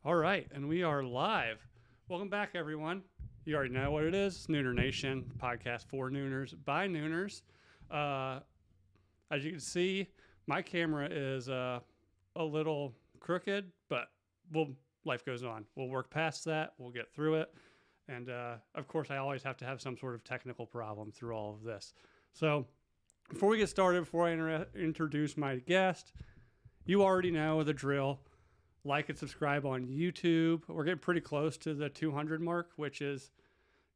All right, and we are live. Welcome back, everyone. You already know what it is. Nooner Nation, podcast for Nooners by Nooners. As you can see, my camera is a little crooked, but life goes on. We'll work past that. We'll get through it. And, of course, I always have to have some sort of technical problem through all of this. So before we get started, before I introduce my guest, you already know the drill. Like and subscribe on YouTube. We're getting pretty close to the 200 mark, which is,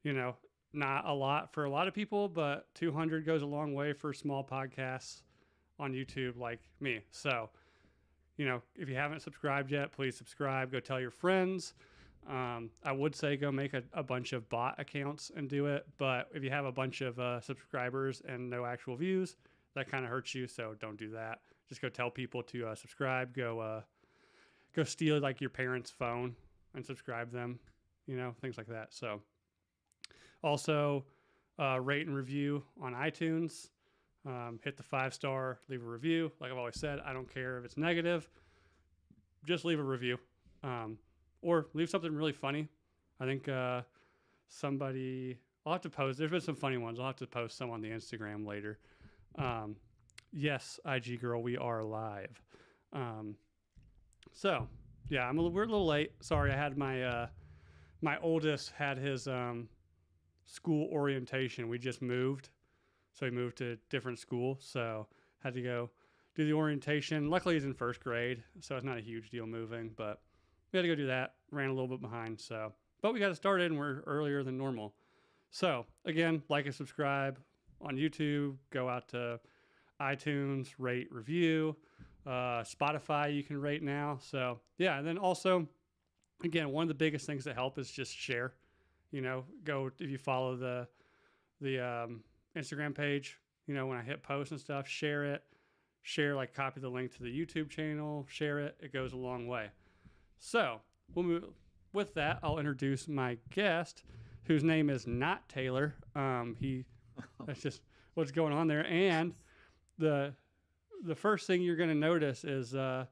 not a lot for a lot of people, but 200 goes a long way for small podcasts on YouTube like me. So, if you haven't subscribed yet, please subscribe. Go tell your friends. I would say go make a bunch of bot accounts and do it. But if you have a bunch of subscribers and no actual views, that kind of hurts you. So don't do that. Just go tell people to subscribe. Go steal like your parents' phone and subscribe them, things like that. So also rate and review on iTunes. Hit the 5-star, leave a review. Like I've always said, I don't care if it's negative. Just leave a review or leave something really funny. I think I'll have to post. There's been some funny ones. I'll have to post some on the Instagram later. Yes, IG girl, we are live. So yeah, we're a little late. Sorry, I had my oldest had his school orientation. We just moved, so he moved to a different school. So had to go do the orientation. Luckily, he's in first grade, so it's not a huge deal moving. But we had to go do that. Ran a little bit behind, but we got it started, and we're earlier than normal. So again, like and subscribe on YouTube. Go out to iTunes, rate, review. Spotify you can rate now. So yeah, and then also, again, one of the biggest things that help is just share. Go if you follow the Instagram page. When I hit post and stuff, share it. Copy the link to the YouTube channel. Share it. It goes a long way. So we'll move. With that, I'll introduce my guest, whose name is not Taylor. That's just what's going on there, and the first thing you're going to notice is that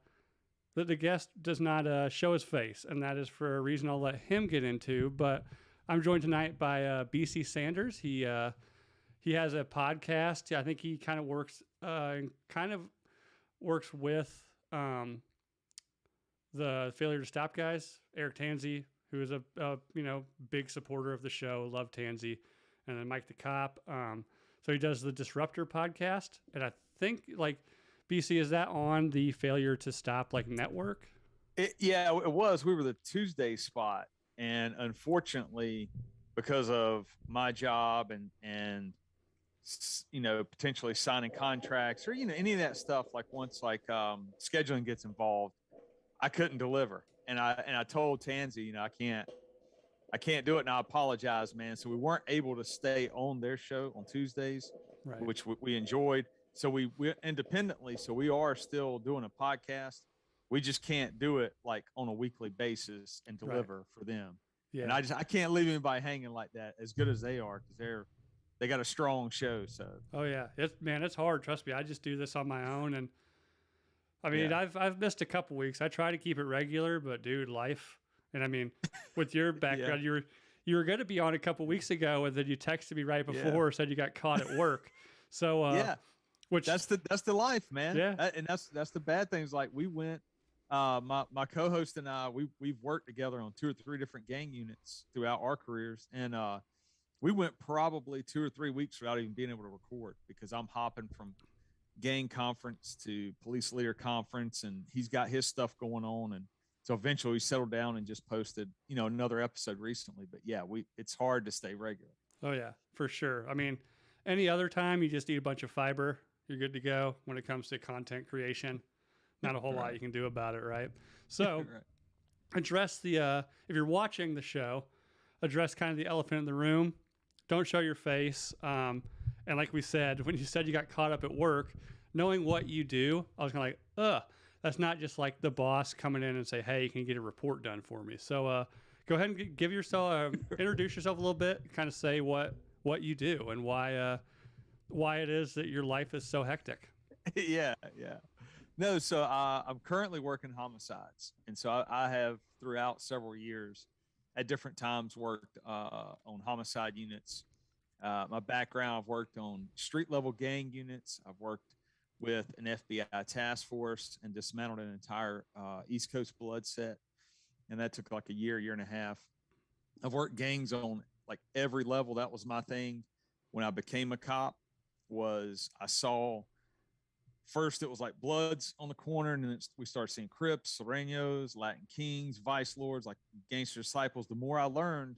the guest does not show his face, and that is for a reason I'll let him get into. But I'm joined tonight by BC Sanders. He has a podcast. I think he kind of works with the Failure to Stop guys, Eric Tanzi, who is a big supporter of the show. Love Tanzi, and then Mike the Cop. So he does the Disruptor podcast, and I think BC, is that on the Failure to Stop network? It was. We were the Tuesday spot, and unfortunately, because of my job and potentially signing contracts or any of that stuff, once scheduling gets involved, I couldn't deliver, and I told Tanzi, I can't do it, and I apologize, man. So we weren't able to stay on their show on Tuesdays, right, which we enjoyed. So we independently, so we are still doing a podcast. We just can't do it on a weekly basis and deliver for them. Yeah. And I can't leave anybody hanging like that, as good as they are, because they got a strong show. So yeah, it's hard. Trust me, I just do this on my own, and I've missed a couple weeks. I try to keep it regular, but dude, life. And with your background, you were going to be on a couple weeks ago, and then you texted me right before, said you got caught at work. So which that's the life, man. Yeah, and that's the bad things. We went, my co-host and I, we've worked together on 2 or 3 different gang units throughout our careers, and we went probably 2 or 3 weeks without even being able to record, because I'm hopping from gang conference to police leader conference, and he's got his stuff going on, and so eventually we settled down and just posted, another episode recently. But yeah, it's hard to stay regular. Oh yeah, for sure. Any other time you just eat a bunch of fiber, you're good to go when it comes to content creation. Not a whole lot you can do about it, right? So right. Address if you're watching the show, address kind of the elephant in the room. Don't show your face. And like we said, when you said you got caught up at work, knowing what you do, I was kind of that's not just the boss coming in and say, hey, can you get a report done for me? So go ahead and give yourself, introduce yourself a little bit, kind of say what you do and why it is that your life is so hectic. Yeah. No, so I'm currently working homicides, and so I have throughout several years, at different times, worked on homicide units. My background, I've worked on street level gang units. I've worked with an FBI task force and dismantled an entire East Coast blood set, and that took like a year and a half. I've worked gangs on like every level. That was my thing when I became a cop. Was I saw first it was like Bloods on the corner, and then we started seeing Crips, Serenos, Latin Kings, Vice Lords, like gangster disciples. The more I learned,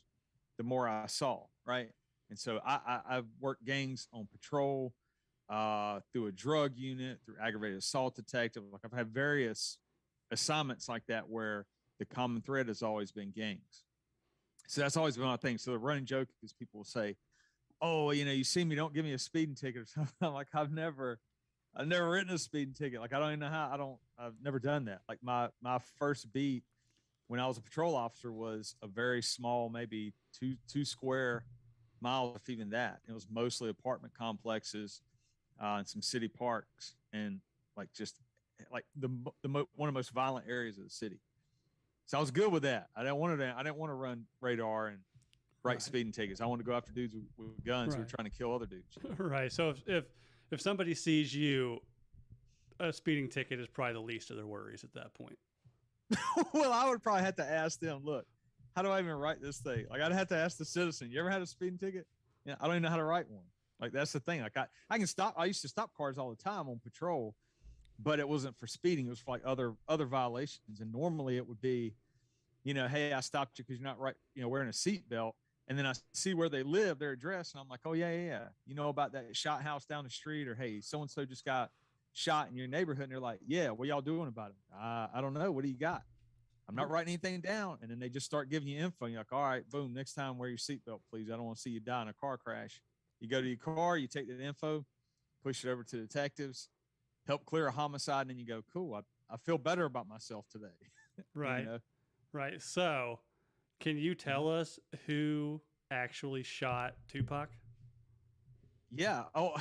the more I saw, right? And so I've worked gangs on patrol, through a drug unit, through aggravated assault detective. Like I've had various assignments like that where the common thread has always been gangs. So that's always been my thing. So the running joke is people will say, "Oh, you see me, don't give me a speeding ticket or something." I'm like, I've never written a speeding ticket. Like I don't even know how. I've never done that. Like my first beat when I was a patrol officer was a very small, maybe two square miles, if even that. It was mostly apartment complexes and some city parks, and like just like one of the most violent areas of the city. So I was good with that. I didn't want to run radar and write speeding tickets. I wanted to go after dudes with guns who were trying to kill other dudes. Right. So if somebody sees you, a speeding ticket is probably the least of their worries at that point. Well, I would probably have to ask them, look, how do I even write this thing? Like I'd have to ask the citizen, you ever had a speeding ticket? Yeah, I don't even know how to write one. Like that's the thing. Like I can stop. I used to stop cars all the time on patrol, but it wasn't for speeding. It was for like other violations. And normally it would be, hey, I stopped you because you're not right, wearing a seatbelt. And then I see where they live, their address, and I'm like, oh yeah. You know about that shot house down the street, or hey, so and so just got shot in your neighborhood. And they're like, yeah, what y'all doing about it? I don't know. What do you got? I'm not writing anything down. And then they just start giving you info. And you're like, all right, boom, next time wear your seatbelt, please. I don't want to see you die in a car crash. You go to your car, you take that info, push it over to the detectives, help clear a homicide, and then you go, cool, I feel better about myself today. Right. Right. So can you tell us who actually shot Tupac? Yeah. Oh,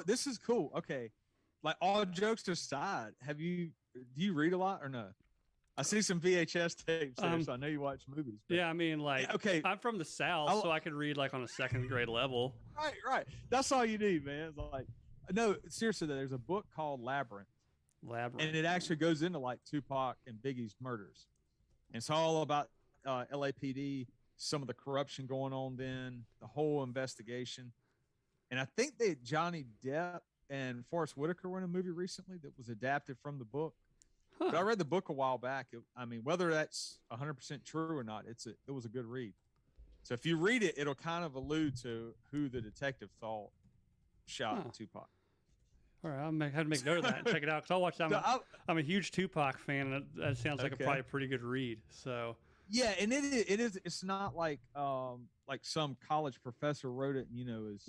this is cool. Okay. Like all jokes aside, do you read a lot or no? I see some VHS tapes there, so I know you watch movies. Yeah, I mean, like, okay, I'm from the South, so I could read like on a second grade level. Right. That's all you need, man. It's like, no, seriously, there's a book called Labyrinth, and it actually goes into like Tupac and Biggie's murders. And it's all about LAPD, some of the corruption going on then, the whole investigation. And I think that Johnny Depp and Forrest Whitaker were in a movie recently that was adapted from the book. But I read the book a while back. Whether that's 100% true or not, it was a good read. So if you read it, it'll kind of allude to who the detective thought shot Tupac. All right, I'll have to make note of that and check it out, because I'll watch that. I'm a huge Tupac fan, and that sounds like probably a pretty good read. So yeah, and it is. It's not like some college professor wrote it and is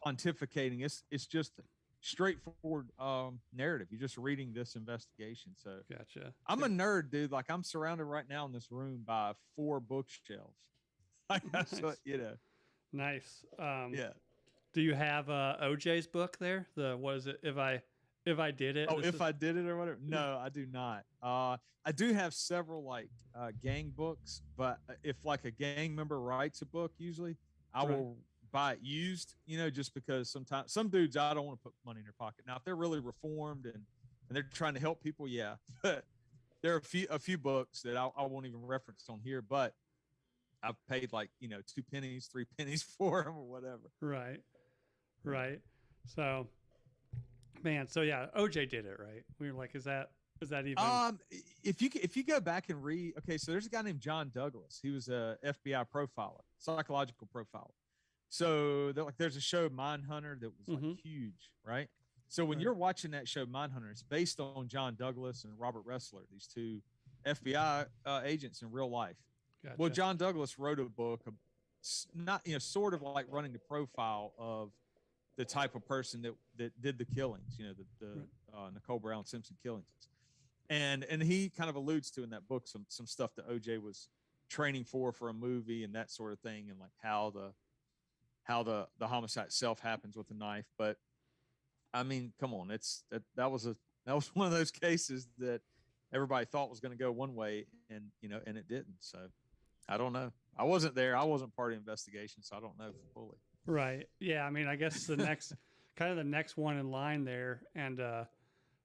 pontificating. It's just straightforward narrative. You're just reading this investigation. So gotcha. I'm a nerd, dude. Like I'm surrounded right now in this room by 4 bookshelves. Nice. So, Nice. Yeah. Do you have OJ's book there? What is it? If I did it. Oh, I did it or whatever. No, I do not. I do have several like gang books, but if like a gang member writes a book, usually I will buy it used, just because sometimes some dudes, I don't want to put money in their pocket. Now, if they're really reformed and they're trying to help people, yeah. But there are a few books that I won't even reference on here, but I've paid like, 2 pennies, 3 pennies for them or whatever. Right. So, man, so yeah, OJ did it, right? We were like, is that even? If you go back and read, okay, so there's a guy named John Douglas. He was a FBI profiler, psychological profiler. So there's a show Mindhunter that was like huge, right? So when you're watching that show Mindhunter, it's based on John Douglas and Robert Ressler, these 2 FBI agents in real life. Gotcha. Well, John Douglas wrote a book, not sort of like running the profile of the type of person that did the killings, the Nicole Brown Simpson killings, and he kind of alludes to in that book some stuff that OJ was training for a movie and that sort of thing, and like how the homicide itself happens with a knife. But I mean, come on, that was That was one of those cases that everybody thought was going to go one way, and and it didn't. So I don't know. I wasn't there. I wasn't part of the investigation, so I don't know fully. Right. Yeah. I mean, I guess the next kind of the next one in line there, and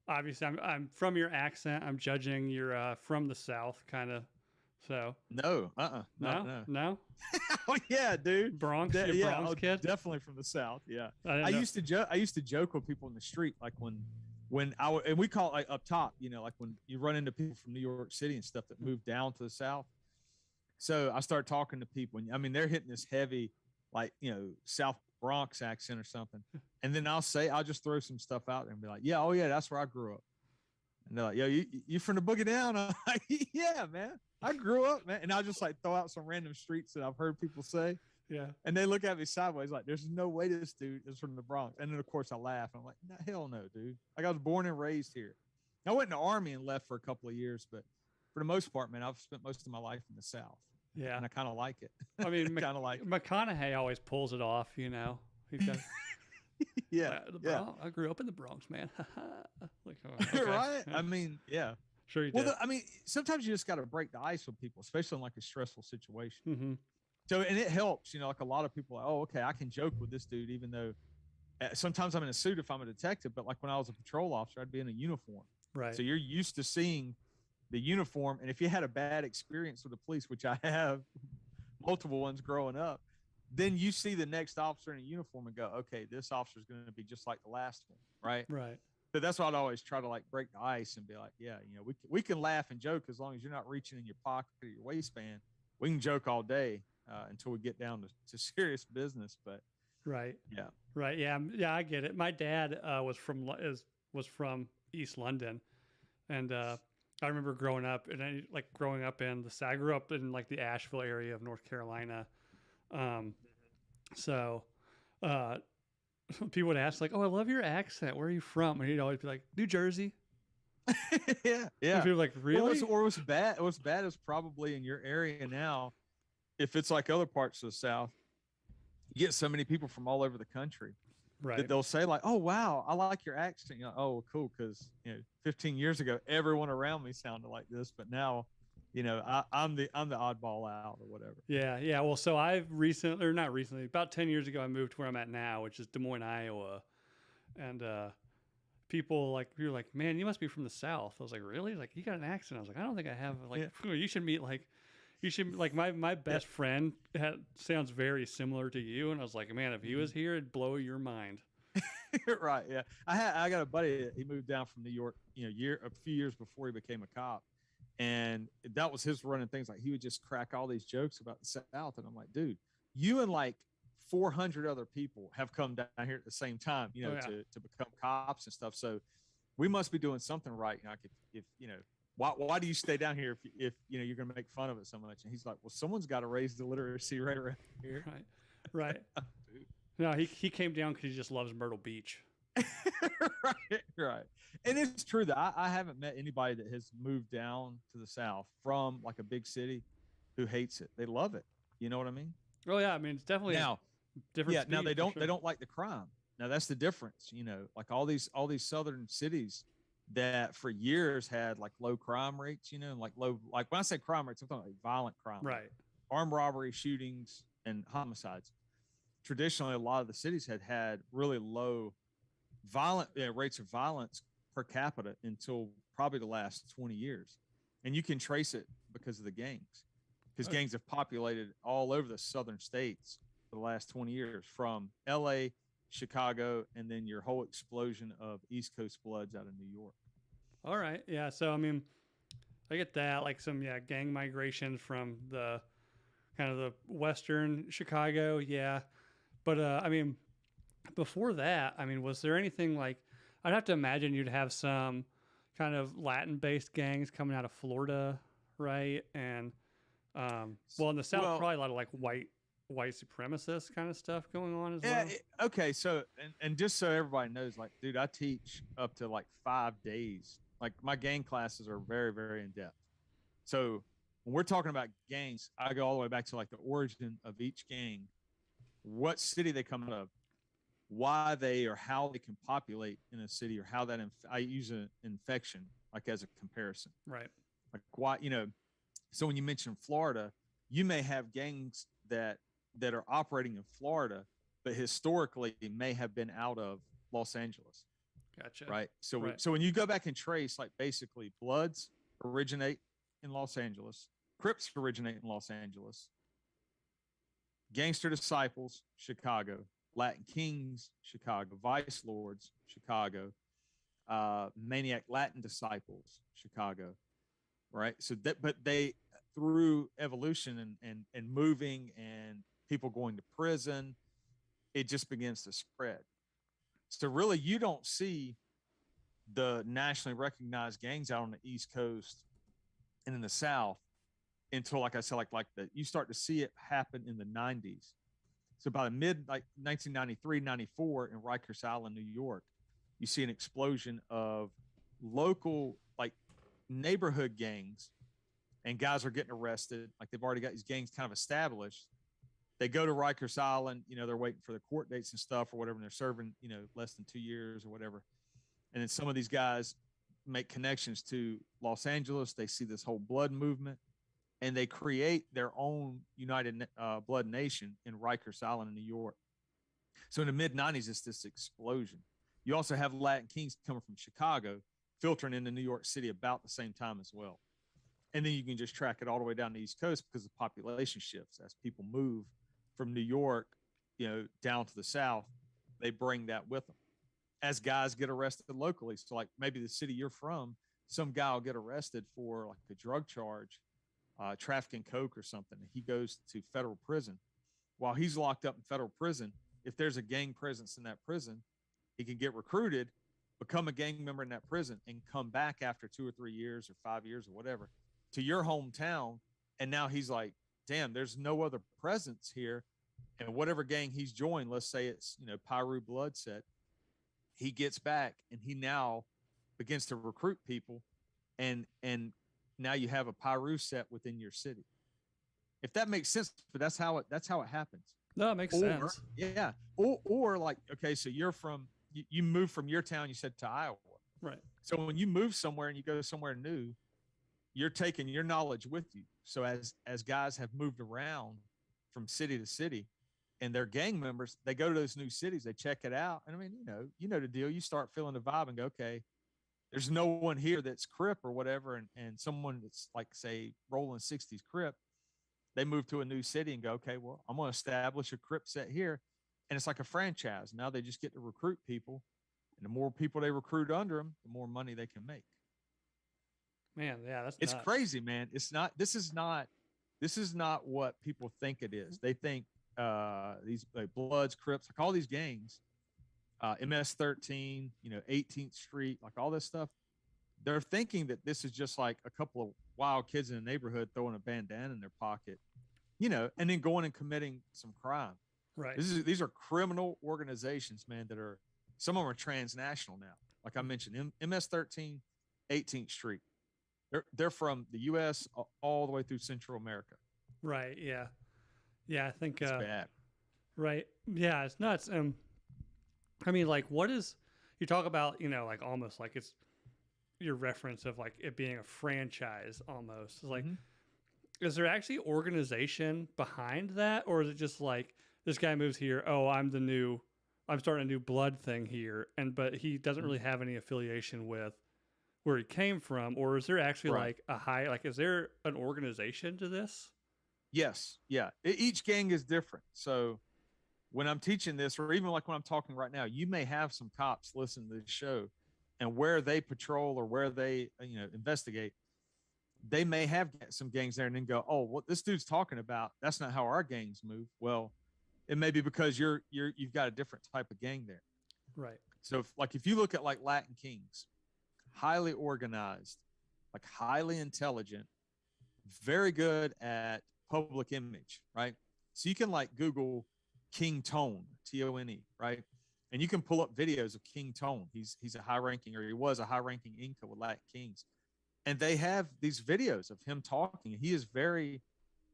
obviously I'm from your accent. I'm judging you're from the South, kind of. So No, no. Oh yeah, dude. Bronx, you're Bronx kid. Definitely from the South. Yeah, I used to joke. I used to joke with people in the street, like and we call it like up top. Like when you run into people from New York City and stuff that moved down to the South. So I start talking to people, and I mean they're hitting this heavy, like South Bronx accent or something, and then I'll just throw some stuff out there and be like, yeah, oh yeah, that's where I grew up. And they're like, yo, you from the Boogie Down? I'm like, yeah, man. I grew up, man. And I'll just like throw out some random streets that I've heard people say. Yeah. And they look at me sideways like, there's no way this dude is from the Bronx. And then, of course, I laugh. I'm like, no, hell no, dude. Like, I was born and raised here. I went in the Army and left for a couple of years. But for the most part, man, I've spent most of my life in the South. Yeah. And I kind of like it. I mean, kind of like McConaughey always pulls it off, He does. Yeah. I grew up in the Bronx, man. Like, oh, okay. Right? I mean, yeah. Sure you did. Well, I mean, sometimes you just got to break the ice with people, especially in like a stressful situation. Mm-hmm. So, and it helps, like a lot of people are like, oh, okay, I can joke with this dude, even though sometimes I'm in a suit if I'm a detective, but like when I was a patrol officer, I'd be in a uniform. Right. So you're used to seeing the uniform. And if you had a bad experience with the police, which I have multiple ones growing up, then you see the next officer in a uniform and go, okay, this officer is going to be just like the last one. Right. Right. So that's why I'd always try to like break the ice and be like, yeah, we can laugh and joke as long as you're not reaching in your pocket or your waistband. We can joke all day until we get down to serious business. But right. Yeah. Right. Yeah. Yeah. I get it. My dad was from East London. And I remember growing up in I grew up in like the Asheville area of North Carolina. So people would ask like, oh, I love your accent. Where are you from? And he'd always be like, New Jersey. Yeah. And people were like, really? What's bad is probably in your area now. If it's like other parts of the South, you get so many people from all over the country. Right. That they'll say like, oh, wow, I like your accent. You're like, oh, cool. Cause 15 years ago, everyone around me sounded like this, but now, I'm the oddball out or whatever. Yeah. Yeah. Well, so about 10 years ago, I moved to where I'm at now, which is Des Moines, Iowa. And, people were like, man, you must be from the South. I was like, really? Like, you got an accent. I was like, I don't think I have. Like, you should meet my best friend sounds very similar to you. And I was like, man, if he was here, it'd blow your mind. Right. Yeah. I got a buddy that he moved down from New York, a few years before he became a cop. And that was his running things. Like he would just crack all these jokes about the South. And I'm like, dude, you and like 400 other people have come down here at the same time, to become cops and stuff. So we must be doing something right. Like if why do you stay down here if you're going to make fun of it so much? And he's like, well, someone's got to raise the literacy rate around here. Right. No, he came down because he just loves Myrtle Beach. Right. And it's true that I haven't met anybody that has moved down to the South from like a big city who hates it. They love it. You know what I mean? Oh yeah. I mean, it's definitely different. Yeah. Now they don't like the crime. Now that's the difference. Like all these southern cities that for years had like low crime rates, and like low, like when I say crime rates, I'm talking like violent crime, right? Armed robbery, shootings, and homicides. Traditionally, a lot of the cities had really low violent rates of violence per capita until probably the last 20 years. And you can trace it because of the gangs, because gangs have populated all over the southern states for the last 20 years, from LA, Chicago, and then your whole explosion of East Coast Bloods out of New York. All right. Yeah. So, I mean, I get that, like some, gang migration from the kind of the Western Chicago. Yeah. But, I mean, before that, I mean, was there anything like, I'd have to imagine you'd have some kind of Latin-based gangs coming out of Florida, right? And, in the South, probably a lot of like white supremacist kind of stuff going on as well. Okay. So, and just so everybody knows, like, dude, I teach up to like 5 days. Like my gang classes are very, very in depth. So when we're talking about gangs, I go all the way back to like the origin of each gang, what city they come out of, why they or how they can populate in a city, or how that I use an infection like as a comparison. Right. Like why, so when you mention Florida, you may have gangs that are operating in Florida, but historically may have been out of Los Angeles. Gotcha. Right. So Right. so when you go back and trace, like basically Bloods originate in Los Angeles, Crips originate in Los Angeles, Gangster Disciples, Chicago, Latin Kings, Chicago, Vice Lords, Chicago, Maniac Latin Disciples, Chicago. Right. So that, but they, through evolution and moving and people going to prison, it just begins to spread. So really, you don't see the nationally recognized gangs out on the East Coast and in the South until, like I said, like you start to see it happen in the 90s. So by the mid, like 1993, 94 in Rikers Island, New York, you see an explosion of local, like neighborhood gangs, and guys are getting arrested. Like they've already got these gangs kind of established. They go to Rikers Island, they're waiting for their court dates and stuff or whatever, and they're serving, less than 2 years or whatever. And then some of these guys make connections to Los Angeles. They see this whole blood movement, and they create their own United Blood Nation in Rikers Island in New York. So in the mid 90s, it's this explosion. You also have Latin Kings coming from Chicago, filtering into New York City about the same time as well. And then you can just track it all the way down the East Coast because the population shifts as people move from New York, down to the South. They bring that with them as guys get arrested locally. So like maybe the city you're from, some guy will get arrested for like a drug charge, trafficking coke or something. He goes to federal prison. While he's locked up in federal prison, if there's a gang presence in that prison, he can get recruited, become a gang member in that prison, and come back after 2 or 3 years or 5 years or whatever to your hometown. And now he's like, damn, there's no other presence here. And whatever gang he's joined, let's say it's, Piru Blood set, he gets back and he now begins to recruit people. And now you have a Piru set within your city. If that makes sense, but that's how it happens. No, it makes sense. Yeah. Or like, okay, so you move from your town, you said, to Iowa. Right. So when you move somewhere and you go somewhere new, you're taking your knowledge with you. So as guys have moved around from city to city and they're gang members, they go to those new cities, they check it out. And I mean, you know the deal. You start feeling the vibe and go, okay, there's no one here that's Crip or whatever. And someone that's like, say, rolling 60s Crip, they move to a new city and go, okay, well, I'm going to establish a Crip set here. And it's like a franchise. Now they just get to recruit people. And the more people they recruit under them, the more money they can make. Man, yeah, it's nuts. Crazy, man. This is not what people think it is. They think these Bloods, Crips, like all these gangs, MS-13, 18th Street, like all this stuff. They're thinking that this is just like a couple of wild kids in a neighborhood throwing a bandana in their pocket, and then going and committing some crime. Right. These are criminal organizations, man, that are, some of them are transnational now. Like I mentioned, MS-13, 18th Street. They're from the U.S. all the way through Central America. Right. Yeah. Yeah. I think it's bad. Right. Yeah. It's nuts. I mean, like, what is, you talk about, like almost like it's your reference of like it being a franchise almost. It's like, is there actually organization behind that? Or is it just like this guy moves here? Oh, I'm starting a new blood thing here. But he doesn't really have any affiliation with where he came from, or is there actually like is there an organization to this? Yes. Yeah. Each gang is different. So when I'm teaching this, or even like when I'm talking right now, you may have some cops listen to this show, and where they patrol or where they, investigate, they may have some gangs there and then go, oh, what this dude's talking about, that's not how our gangs move. Well, it may be because you've got a different type of gang there. Right. So if you look at like Latin Kings, highly organized, like highly intelligent, very good at public image, right? So you can like Google King Tone, Tone, right? And you can pull up videos of King Tone. He's a high-ranking, or he was a high-ranking Inca with Latin Kings. And they have these videos of him talking. He is very,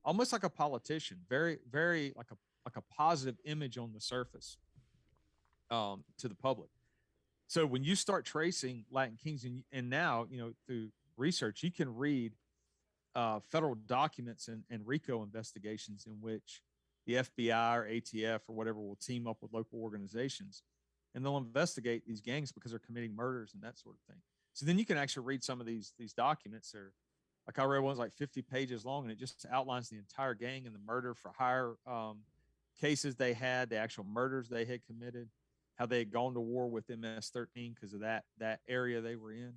almost like a politician, very, very like a positive image on the surface. to the public. So when you start tracing Latin Kings, and now, through research, you can read federal documents and RICO investigations in which the FBI or ATF or whatever will team up with local organizations, and they'll investigate these gangs because they're committing murders and that sort of thing. So then you can actually read some of these documents. They're, like, I read one's like 50 pages long, and it just outlines the entire gang and the murder for hire cases they had, the actual murders they had committed, how they had gone to war with MS-13 because of that area they were in.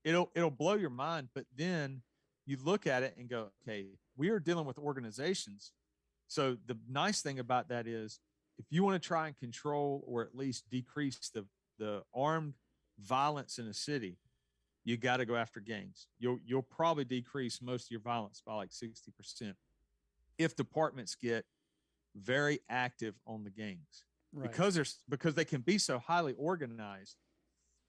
It'll blow your mind, but then you look at it and go, okay, we are dealing with organizations. So the nice thing about that is, if you want to try and control or at least decrease the armed violence in a city, you got to go after gangs. You'll probably decrease most of your violence by like 60% if departments get very active on the gangs, right? Because they can be so highly organized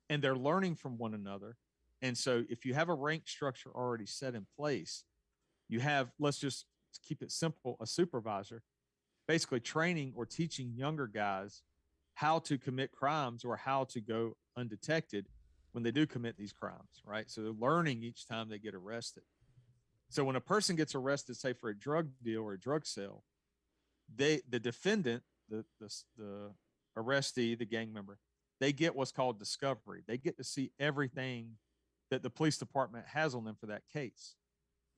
and they're learning from one another. And so if you have a rank structure already set in place, you have, let's just keep it simple, a supervisor basically training or teaching younger guys how to commit crimes or how to go undetected when they do commit these crimes, right? So they're learning each time they get arrested. So when a person gets arrested, say for a drug deal or a drug sale, the defendant, the arrestee, the gang member, they get what's called discovery. They get to see everything that the police department has on them for that case.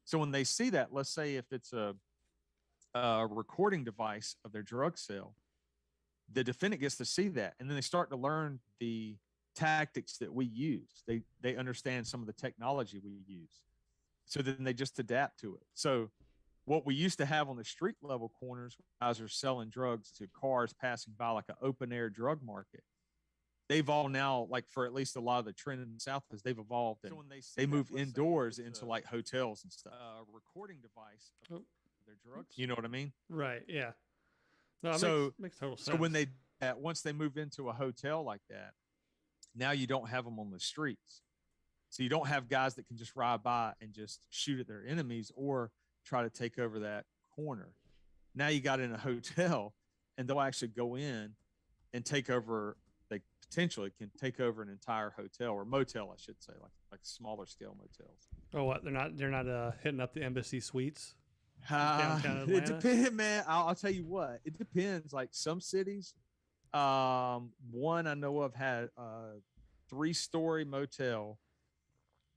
So when they see that, let's say if it's a recording device of their drug sale, the defendant gets to see that, and then they start to learn the tactics that we use. They understand some of the technology we use. So then they just adapt to it. So what we used to have on the street level corners, guys are selling drugs to cars passing by, like an open air drug market. They've all now, like, for at least a lot of the trend in the South, is they've evolved, and so when they move indoors into like hotels and stuff. Recording device of their drugs. You know what I mean? Right. Yeah. No, makes total sense. So when once they move into a hotel like that, now you don't have them on the streets. So you don't have guys that can just ride by and just shoot at their enemies or try to take over that corner. Now you got in a hotel, and they'll actually go in and take over. They potentially can take over an entire hotel or motel, I should say, like smaller scale motels. Oh, what? They're not hitting up the Embassy Suites downtown Atlanta? It depends, man. I'll tell you what. It depends. Like some cities, one I know of had a 3-story motel,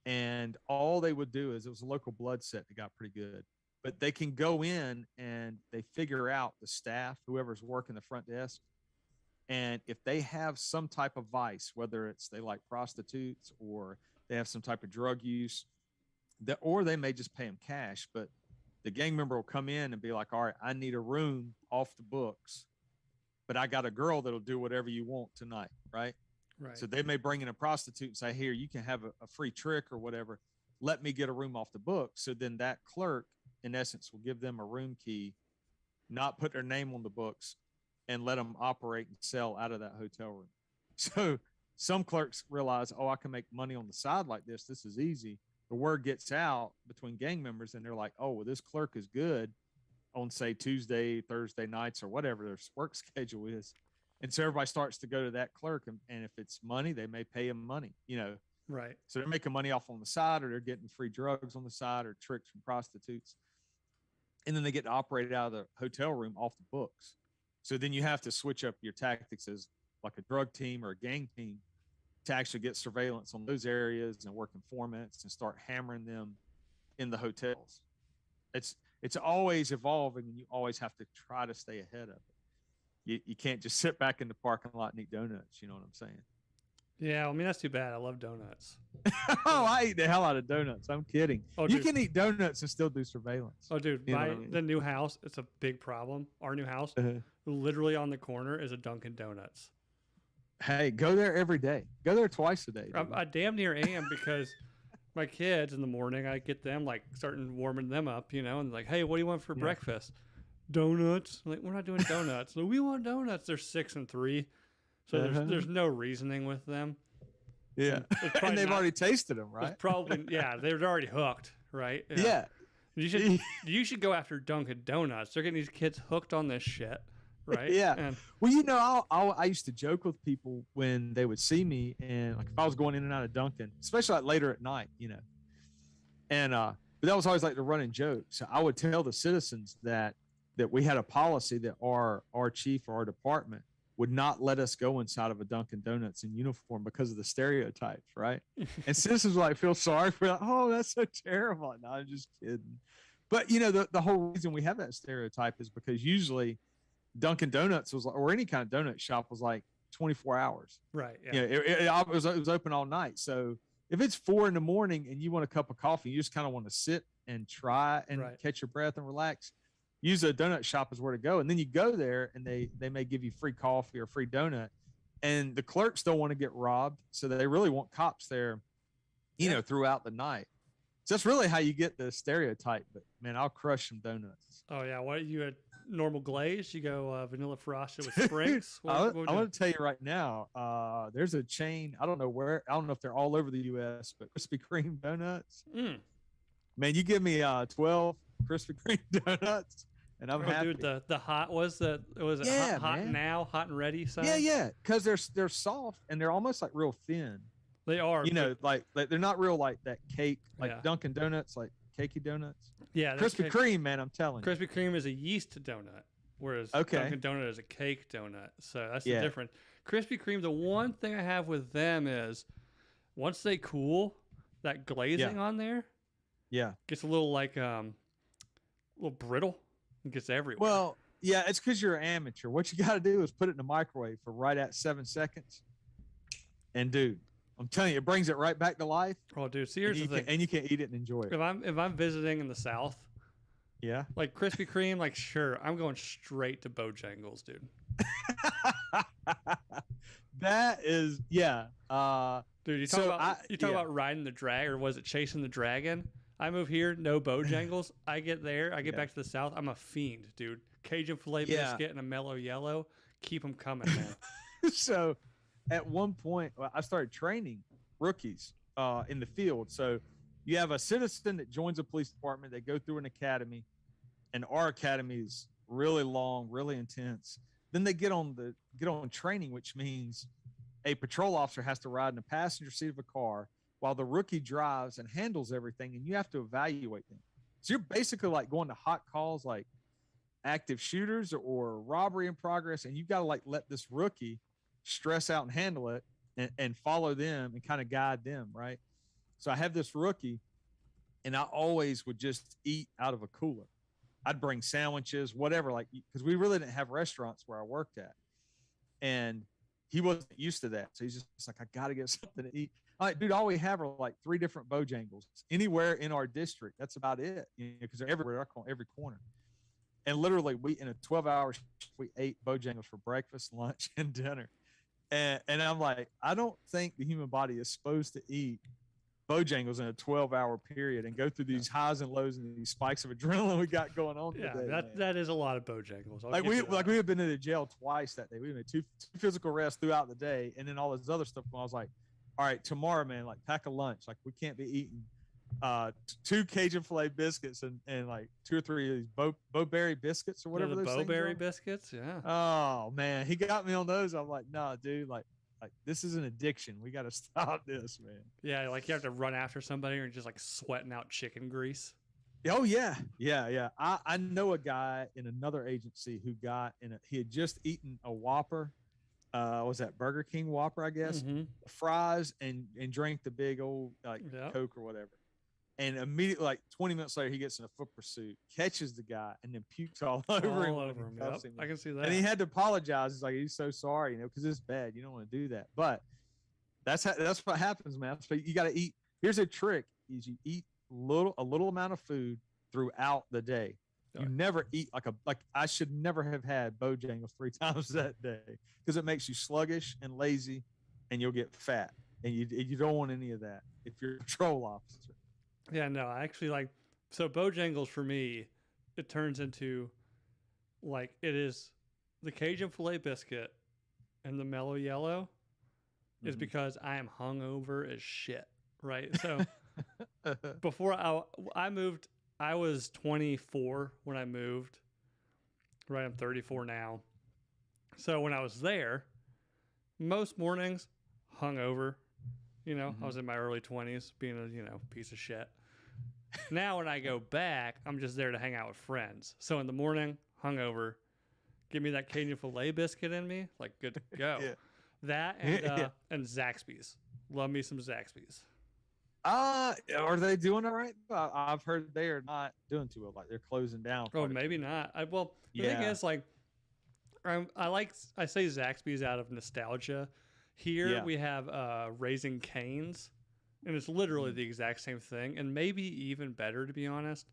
and all they would do is, it was a local blood set that got pretty good, but they can go in and they figure out the staff, whoever's working the front desk. And if they have some type of vice, whether it's they like prostitutes or they have some type of drug use, or they may just pay them cash, but the gang member will come in and be like, all right, I need a room off the books, but I got a girl that'll do whatever you want tonight, right? Right. So they may bring in a prostitute and say, here, you can have a free trick or whatever. Let me get a room off the books. So then that clerk, in essence, will give them a room key, not put their name on the books, and let them operate and sell out of that hotel room. So some clerks realize, oh, I can make money on the side like this. This is easy. The word gets out between gang members, and they're like, oh, well, this clerk is good on, say, Tuesday, Thursday nights, or whatever their work schedule is. And so everybody starts to go to that clerk, and if it's money, they may pay him money, Right. So they're making money off on the side, or they're getting free drugs on the side, or tricks from prostitutes. And then they get to operate out of the hotel room off the books. So then you have to switch up your tactics as like a drug team or a gang team to actually get surveillance on those areas and work informants and start hammering them in the hotels. It's always evolving, and you always have to try to stay ahead of it. You can't just sit back in the parking lot and eat donuts. You know what I'm saying? Yeah, I mean, that's too bad. I love donuts. Oh, I eat the hell out of donuts. I'm kidding. Oh, you can eat donuts and still do surveillance. Oh, dude, the new house, it's a big problem. Our new house, literally on the corner is a Dunkin Donuts. Hey, go there every day. Go there twice a day. I damn near am, because my kids in the morning, I get them like starting warming them up, and like, hey, what do you want for breakfast? Donuts. I'm like, we're not doing donuts. Like, we want donuts. They're 6 and 3. So there's no reasoning with them. Yeah. And they've already tasted them, right? Probably, yeah. They're already hooked, right? Yeah. You should go after Dunkin Donuts. They're getting these kids hooked on this shit. right? Yeah. And Well, I used to joke with people when they would see me, and like if I was going in and out of Dunkin', especially like later at night, and but that was always like the running joke. So I would tell the citizens that we had a policy that our chief or our department would not let us go inside of a Dunkin' Donuts in uniform because of the stereotypes, right? And citizens would like feel sorry for, like, oh, that's so terrible. No, I'm just kidding. But the whole reason we have that stereotype is because usually Dunkin' Donuts was, or any kind of donut shop was like 24 hours. right, yeah, It was open all night. So if it's 4 a.m. and you want a cup of coffee, you just kind of want to sit and try and catch your breath and relax. Use a donut shop is where to go. And then you go there and they may give you free coffee or free donut. And the clerks don't want to get robbed. So they really want cops there, throughout the night. So that's really how you get the stereotype. But man, I'll crush some donuts. Oh yeah, what you had normal glaze? You go vanilla frosted with sprinkles? I want to tell you right now, there's a chain. I don't know if they're all over the U.S., but Krispy Kreme donuts. Man, you give me 12 Krispy Kreme donuts, and I'm happy. Dude, the hot was hot now, hot and ready sign? Yeah, because they're soft and they're almost like real thin. They are. Like they're not real like that cake, like Dunkin' Donuts, like cakey donuts. Yeah, Krispy Kreme, man, I'm telling you. Krispy Kreme is a yeast donut, whereas Dunkin' Donut is a cake donut. So that's the difference. Krispy Kreme, the one thing I have with them is once they cool, that glazing on there gets a little like little brittle. It gets everywhere. Well, yeah, it's because you're an amateur. What you got to do is put it in the microwave for right at 7 seconds. And dude, I'm telling you, it brings it right back to life. Oh, dude, see, here's the thing. And you can eat it and enjoy it. If I'm visiting in the South, like Krispy Kreme, like sure, I'm going straight to Bojangles, dude. That is, dude, you talk about riding the drag, or was it chasing the dragon? I move here, no Bojangles. I get there, I get back to the South. I'm a fiend, dude. Cajun filet biscuit and a mellow yellow. Keep them coming, man. So at one point, I started training rookies in the field. So you have a citizen that joins a police department. They go through an academy, and our academy is really long, really intense. Then they get on training, which means a patrol officer has to ride in the passenger seat of a car while the rookie drives and handles everything, and you have to evaluate them. So you're basically like going to hot calls like active shooters or robbery in progress, and you've got to like let this rookie stress out and handle it and follow them and kind of guide them, right? So I have this rookie, and I always would just eat out of a cooler. I'd bring sandwiches, whatever, like, because we really didn't have restaurants where I worked at. And he wasn't used to that. So he's just like, I got to get something to eat. All right, dude, all we have are like 3 different Bojangles anywhere in our district. That's about it, because they're everywhere, every corner. And literally, in a 12-hour shift, we ate Bojangles for breakfast, lunch, and dinner. And I'm like, I don't think the human body is supposed to eat Bojangles in a 12-hour period and go through these highs and lows and these spikes of adrenaline we got going on today. That is a lot of Bojangles. We had been in the jail twice that day. We had two physical arrests throughout the day, and then all this other stuff. I was like, all right, tomorrow, man, like pack a lunch. Like we can't be eating 2 Cajun filet biscuits and like 2 or 3 of these Bo-berry biscuits or whatever. The those Bo-berry biscuits, yeah. Oh man, he got me on those. I'm like, no, dude, like this is an addiction. We got to stop this, man. Yeah, like you have to run after somebody or just like sweating out chicken grease. Oh yeah. I know a guy in another agency who he had just eaten a Whopper. Was that Burger King Whopper, I guess? Mm-hmm. Fries and drank the big old Coke or whatever. And immediately, like 20 minutes later, he gets in a foot pursuit, catches the guy, and then pukes all over him. Yep, I can see that. And he had to apologize. He's like, he's so sorry, because it's bad. You don't want to do that. But that's what happens, man. So you got to eat. Here's a trick: is you eat a little amount of food throughout the day. You never eat like I should never have had Bojangles 3 times that day, because it makes you sluggish and lazy, and you'll get fat, and you don't want any of that if you're a patrol officer. Yeah, no, I actually so Bojangles for me, it turns into like it is the Cajun filet biscuit and the mellow yellow is because I am hungover as shit, right? So before I moved, I was 24 when I moved, right? I'm 34 now. So when I was there, most mornings hungover. I was in my early 20s being a piece of shit. Now when I go back, I'm just there to hang out with friends. So in the morning, hungover, give me that Cajun filet biscuit in me, like good to go. Yeah. That and Zaxby's. Love me some Zaxby's. Are they doing all right? I've heard they are not doing too well. Like they're closing down. Oh, maybe not. The thing is, like, I say Zaxby's out of nostalgia. Here we have Raising Cane's, and it's literally the exact same thing, and maybe even better, to be honest.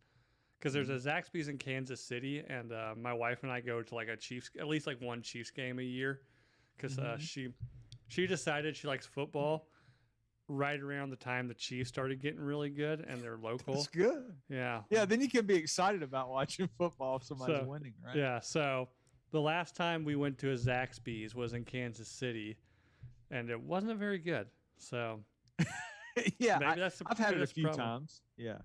Because there's a Zaxby's in Kansas City, and my wife and I go to like at least like one Chiefs game a year, because she decided she likes football right around the time the Chiefs started getting really good, and they're local. That's good. Yeah. Yeah, then you can be excited about watching football if somebody's winning, right? Yeah, so the last time we went to a Zaxby's was in Kansas City, and it wasn't very good. So yeah, maybe that's I've had it a few problem. times. Yeah.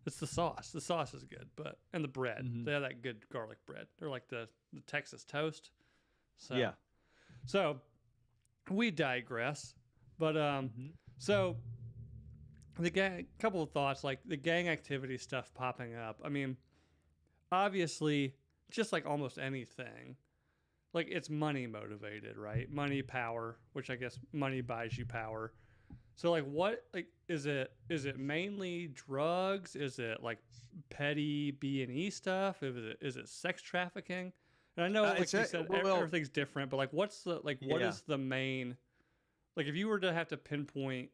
It's the sauce. The sauce is good, and the bread. They have that good garlic bread. They're like the Texas toast. So, yeah. So we digress, but so the gang. Couple of thoughts, like the gang activity stuff popping up. I mean, obviously, just like almost anything, like it's money motivated, right? Money, power, which I guess money buys you power. So like is it mainly drugs? Is it like petty B&E stuff? Is it sex trafficking? And I know like you said everything's different, but like what is the main, like if you were to have to pinpoint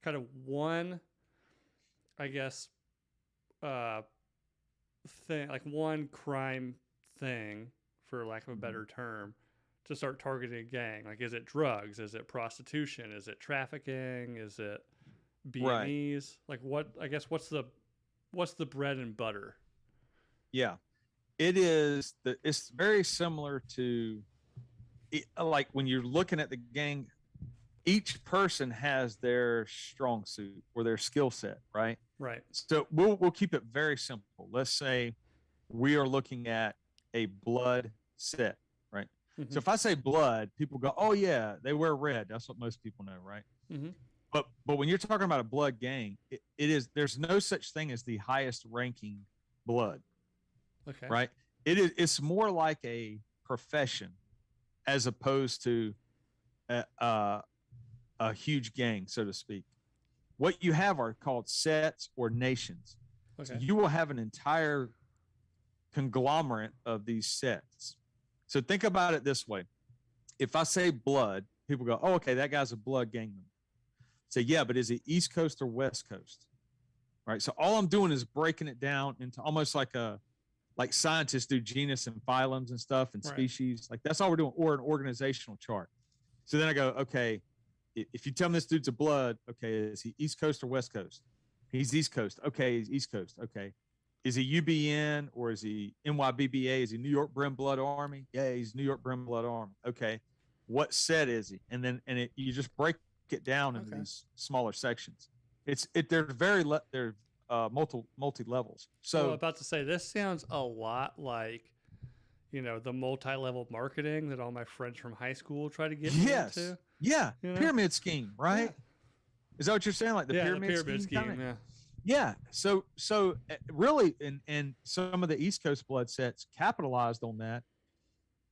kind of one, I guess thing, like one crime thing, for lack of a better term, to start targeting a gang? Like, is it drugs? Is it prostitution? Is it trafficking? Is it B&Es? Right. Like, what's the bread and butter? Yeah, it's very similar to, like when you're looking at the gang, each person has their strong suit or their skill set, right? Right. So we'll keep it very simple. Let's say we are looking at a blood set, right? So if I say blood, people go, "Oh yeah, they wear red." That's what most people know, right? But when you're talking about a blood gang, there's no such thing as the highest ranking blood. Okay. Right? It's more like a profession as opposed to a huge gang, so to speak. What you have are called sets or nations. Okay. So you will have an entire conglomerate of these sets. So think about it this way. If I say blood, people go, "Oh, okay, that guy's a blood gang member." Say, "Yeah, but is he East Coast or West Coast?" Right? So all I'm doing is breaking it down into almost like scientists do genus and phylums and stuff and species. Like that's all we're doing, or an organizational chart. So then I go, okay, if you tell me this dude's a blood, okay, is he East Coast or West Coast? He's East Coast. Okay, he's East Coast. Okay. Is he UBN or is he NYBBA? Is he New York Brim Blood Army? Yeah, he's New York Brim Blood Army. Okay. What set is he? And then you just break it down into these smaller sections. They're multi levels. So I'm about to say, this sounds a lot like, the multi-level marketing that all my friends from high school try to get into. Yeah. Pyramid scheme, right? Yeah. Is that what you're saying? Like the pyramid scheme? Yeah. Yeah. So really, and some of the East Coast blood sets capitalized on that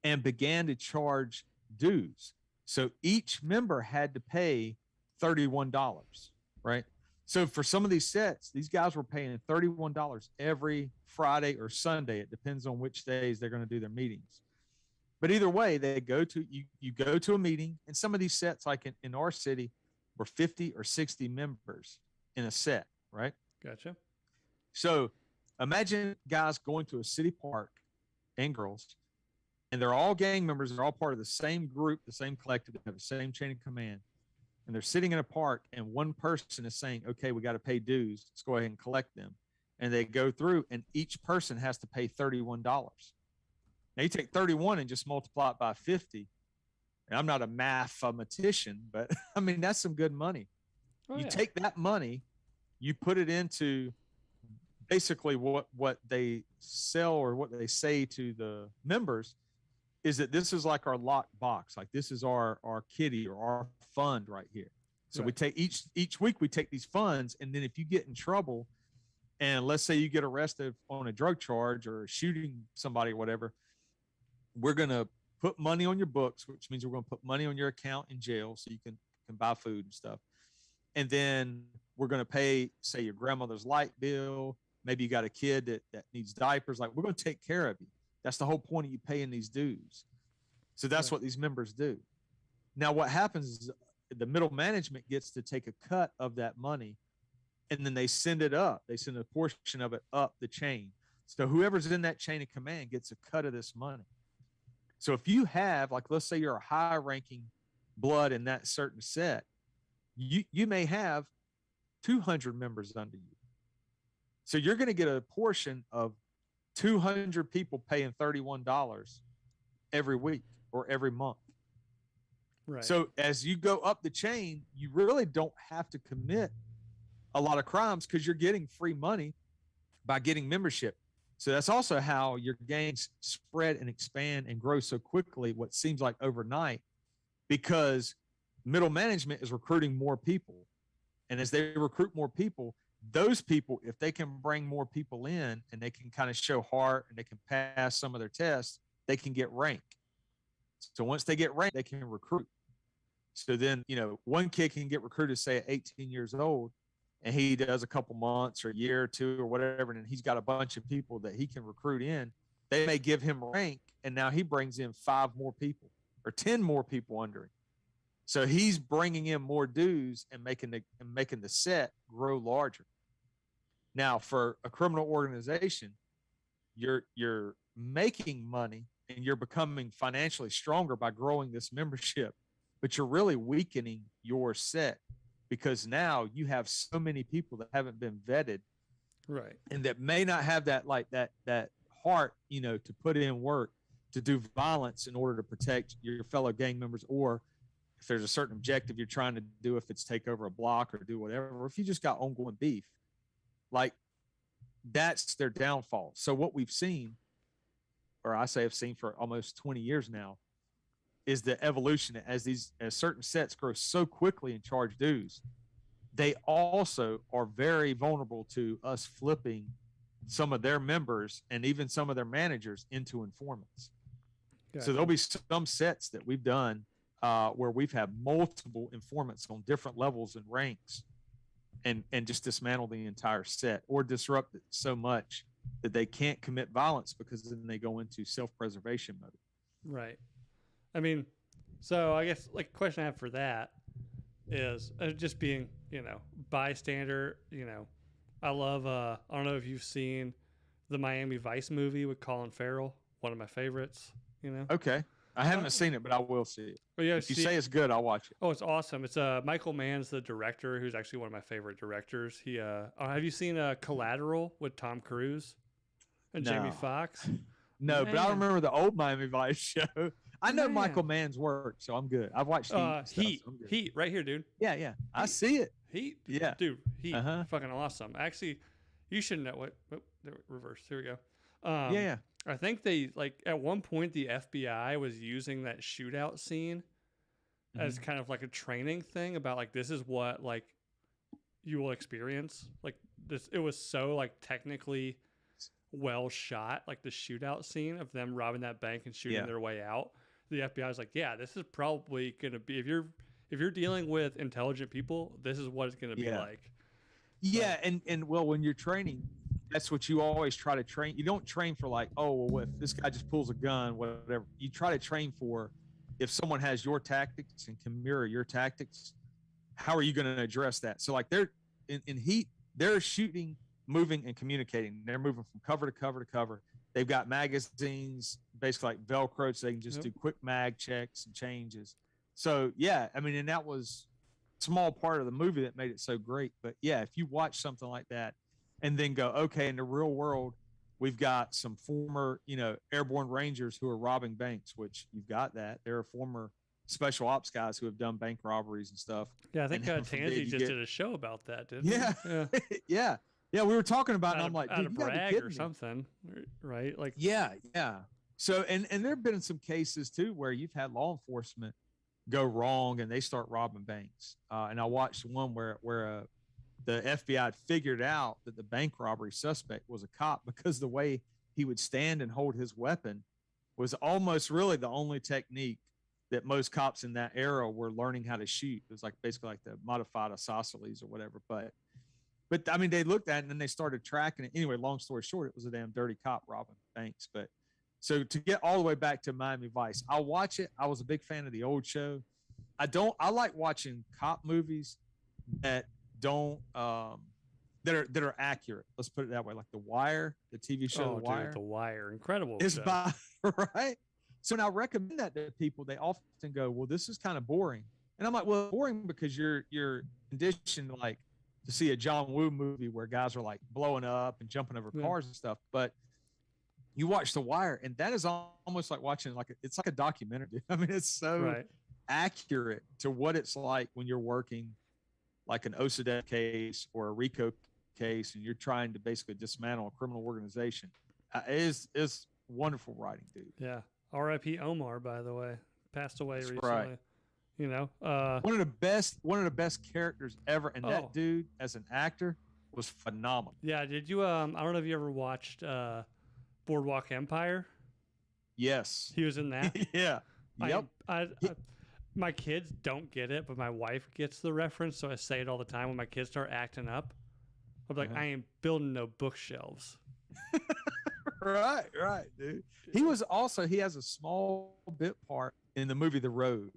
and began to charge dues. So each member had to pay $31, right? So for some of these sets, these guys were paying $31 every Friday or Sunday. It depends on which days they're going to do their meetings. But either way, they go to you go to a meeting, and some of these sets, like in our city, were 50 or 60 members in a set, right? Gotcha. So imagine guys going to a city park, and girls, and they're all gang members. They're all part of the same group, the same collective. They have the same chain of command. And they're sitting in a park, and one person is saying, "Okay, we got to pay dues. Let's go ahead and collect them." And they go through, and each person has to pay $31. Now you take 31 and just multiply it by 50. And I'm not a mathematician, but I mean, that's some good money. You take that money, you put it into basically what they sell or what they say to the members, is that this is like our locked box. Like this is our kitty or our fund right here. So we take each week we take these funds, and then if you get in trouble, and let's say you get arrested on a drug charge or shooting somebody or whatever, we're gonna put money on your books, which means we're gonna put money on your account in jail so you can buy food and stuff. And then we're gonna pay, say, your grandmother's light bill. Maybe you got a kid that needs diapers. Like, we're gonna take care of you. That's the whole point of you paying these dues. So that's what these members do. Now, what happens is the middle management gets to take a cut of that money, and then they send it up. They send a portion of it up the chain. So whoever's in that chain of command gets a cut of this money. So if you have, like, let's say you're a high-ranking blood in that certain set, you may have 200 members under you. So you're going to get a portion of 200 people paying $31 every week or every month. Right. So as you go up the chain, you really don't have to commit a lot of crimes because you're getting free money by getting membership. So that's also how your gangs spread and expand and grow so quickly, what seems like overnight, because middle management is recruiting more people. And as they recruit more people, those people, if they can bring more people in and they can kind of show heart and they can pass some of their tests, they can get rank. So once they get ranked, they can recruit. So then, one kid can get recruited, say, at 18 years old, and he does a couple months or a year or two or whatever, and he's got a bunch of people that he can recruit in. They may give him rank, and now he brings in 5 more people or 10 more people under him. So he's bringing in more dues and making the set grow larger. Now, for a criminal organization, you're making money and you're becoming financially stronger by growing this membership, but you're really weakening your set because now you have so many people that haven't been vetted, right, and that may not have that heart, to put in work to do violence in order to protect your fellow gang members, or if there's a certain objective you're trying to do, if it's take over a block or do whatever, or if you just got ongoing beef, like that's their downfall. So what we've seen, or I say I've seen for almost 20 years now, is the evolution as certain sets grow so quickly and charge dues, they also are very vulnerable to us flipping some of their members and even some of their managers into informants. Gotcha. So there'll be some sets that we've done where we've had multiple informants on different levels and ranks and just dismantle the entire set or disrupt it so much that they can't commit violence because then they go into self-preservation mode. Right. I mean, so I guess like question I have for that is just being, bystander, I love, I don't know if you've seen the Miami Vice movie with Colin Farrell, one of my favorites, Okay. I haven't seen it, but I will see it. But yeah, if you say it's good, I'll watch it. Oh, it's awesome. It's Michael Mann's the director, who's actually one of my favorite directors. He have you seen Collateral with Tom Cruise and Jamie Foxx? No, man. But I remember the old Miami Vice show. I know Michael Mann's work, so I'm good. I've watched Heat. So Heat, right here, dude. Yeah. I see it. Heat. Yeah. Dude, Heat. Fucking awesome. Actually, you should know what. Oh, reverse. Here we go. Yeah. I think they, at one point, the FBI was using that shootout scene as kind of like a training thing about, this is what, you will experience. This, it was so, technically well shot, the shootout scene of them robbing that bank and shooting their way out. The FBI was like, yeah, this is probably going to be, if you're dealing with intelligent people, this is what it's going to be like. Yeah, and well, when you're training, that's what you always try to train. You don't train for if this guy just pulls a gun, whatever. You try to train for if someone has your tactics and can mirror your tactics, how are you going to address that? So they're in Heat, they're shooting, moving, and communicating. They're moving from cover to cover to cover. They've got magazines, basically like Velcro, so they can just do quick mag checks and changes. So, and that was a small part of the movie that made it so great. But, if you watch something like that and then go, okay, in the real world, we've got some former, airborne rangers who are robbing banks, which you've got that. There are former special ops guys who have done bank robberies and stuff. Yeah, I think Tansy just did a show about that, didn't he? Yeah. Yeah, we were talking about it, and I'm like, dude, out of brag or something, right? Yeah. So, and there have been some cases too where you've had law enforcement go wrong and they start robbing banks. And I watched one where the FBI had figured out that the bank robbery suspect was a cop because the way he would stand and hold his weapon was almost really the only technique that most cops in that era were learning how to shoot. It was like basically like the modified isosceles or whatever. But I mean, they looked at it and then they started tracking it. Anyway, long story short, it was a damn dirty cop robbing banks. But so to get all the way back to Miami Vice, I'll watch it. I was a big fan of the old show. I like watching cop movies that don't, that are accurate. Let's put it that way. Like The Wire, the TV show, The Wire. Dude, The Wire, incredible. Is by, right. So when I recommend that to people, they often go, well, this is kind of boring. And I'm like, well, boring because you're conditioned like to see a John Woo movie where guys are like blowing up and jumping over cars and stuff. But you watch The Wire, and that is almost like watching it's like a documentary. Dude. I mean, it's so accurate to what it's like when you're working like an OSADEP case or a RICO case, and you're trying to basically dismantle a criminal organization. Is wonderful writing, dude. Yeah. R.I.P. Omar, by the way, passed away recently. Right. You know, one of the best characters ever, and that dude as an actor was phenomenal. Yeah. Did you? I don't know if you ever watched Boardwalk Empire. Yes, he was in that. Yeah. Yep. My kids don't get it, but my wife gets the reference, so I say it all the time when my kids start acting up. I'm like, I ain't building no bookshelves. Right, dude. He has a small bit part in the movie The Road,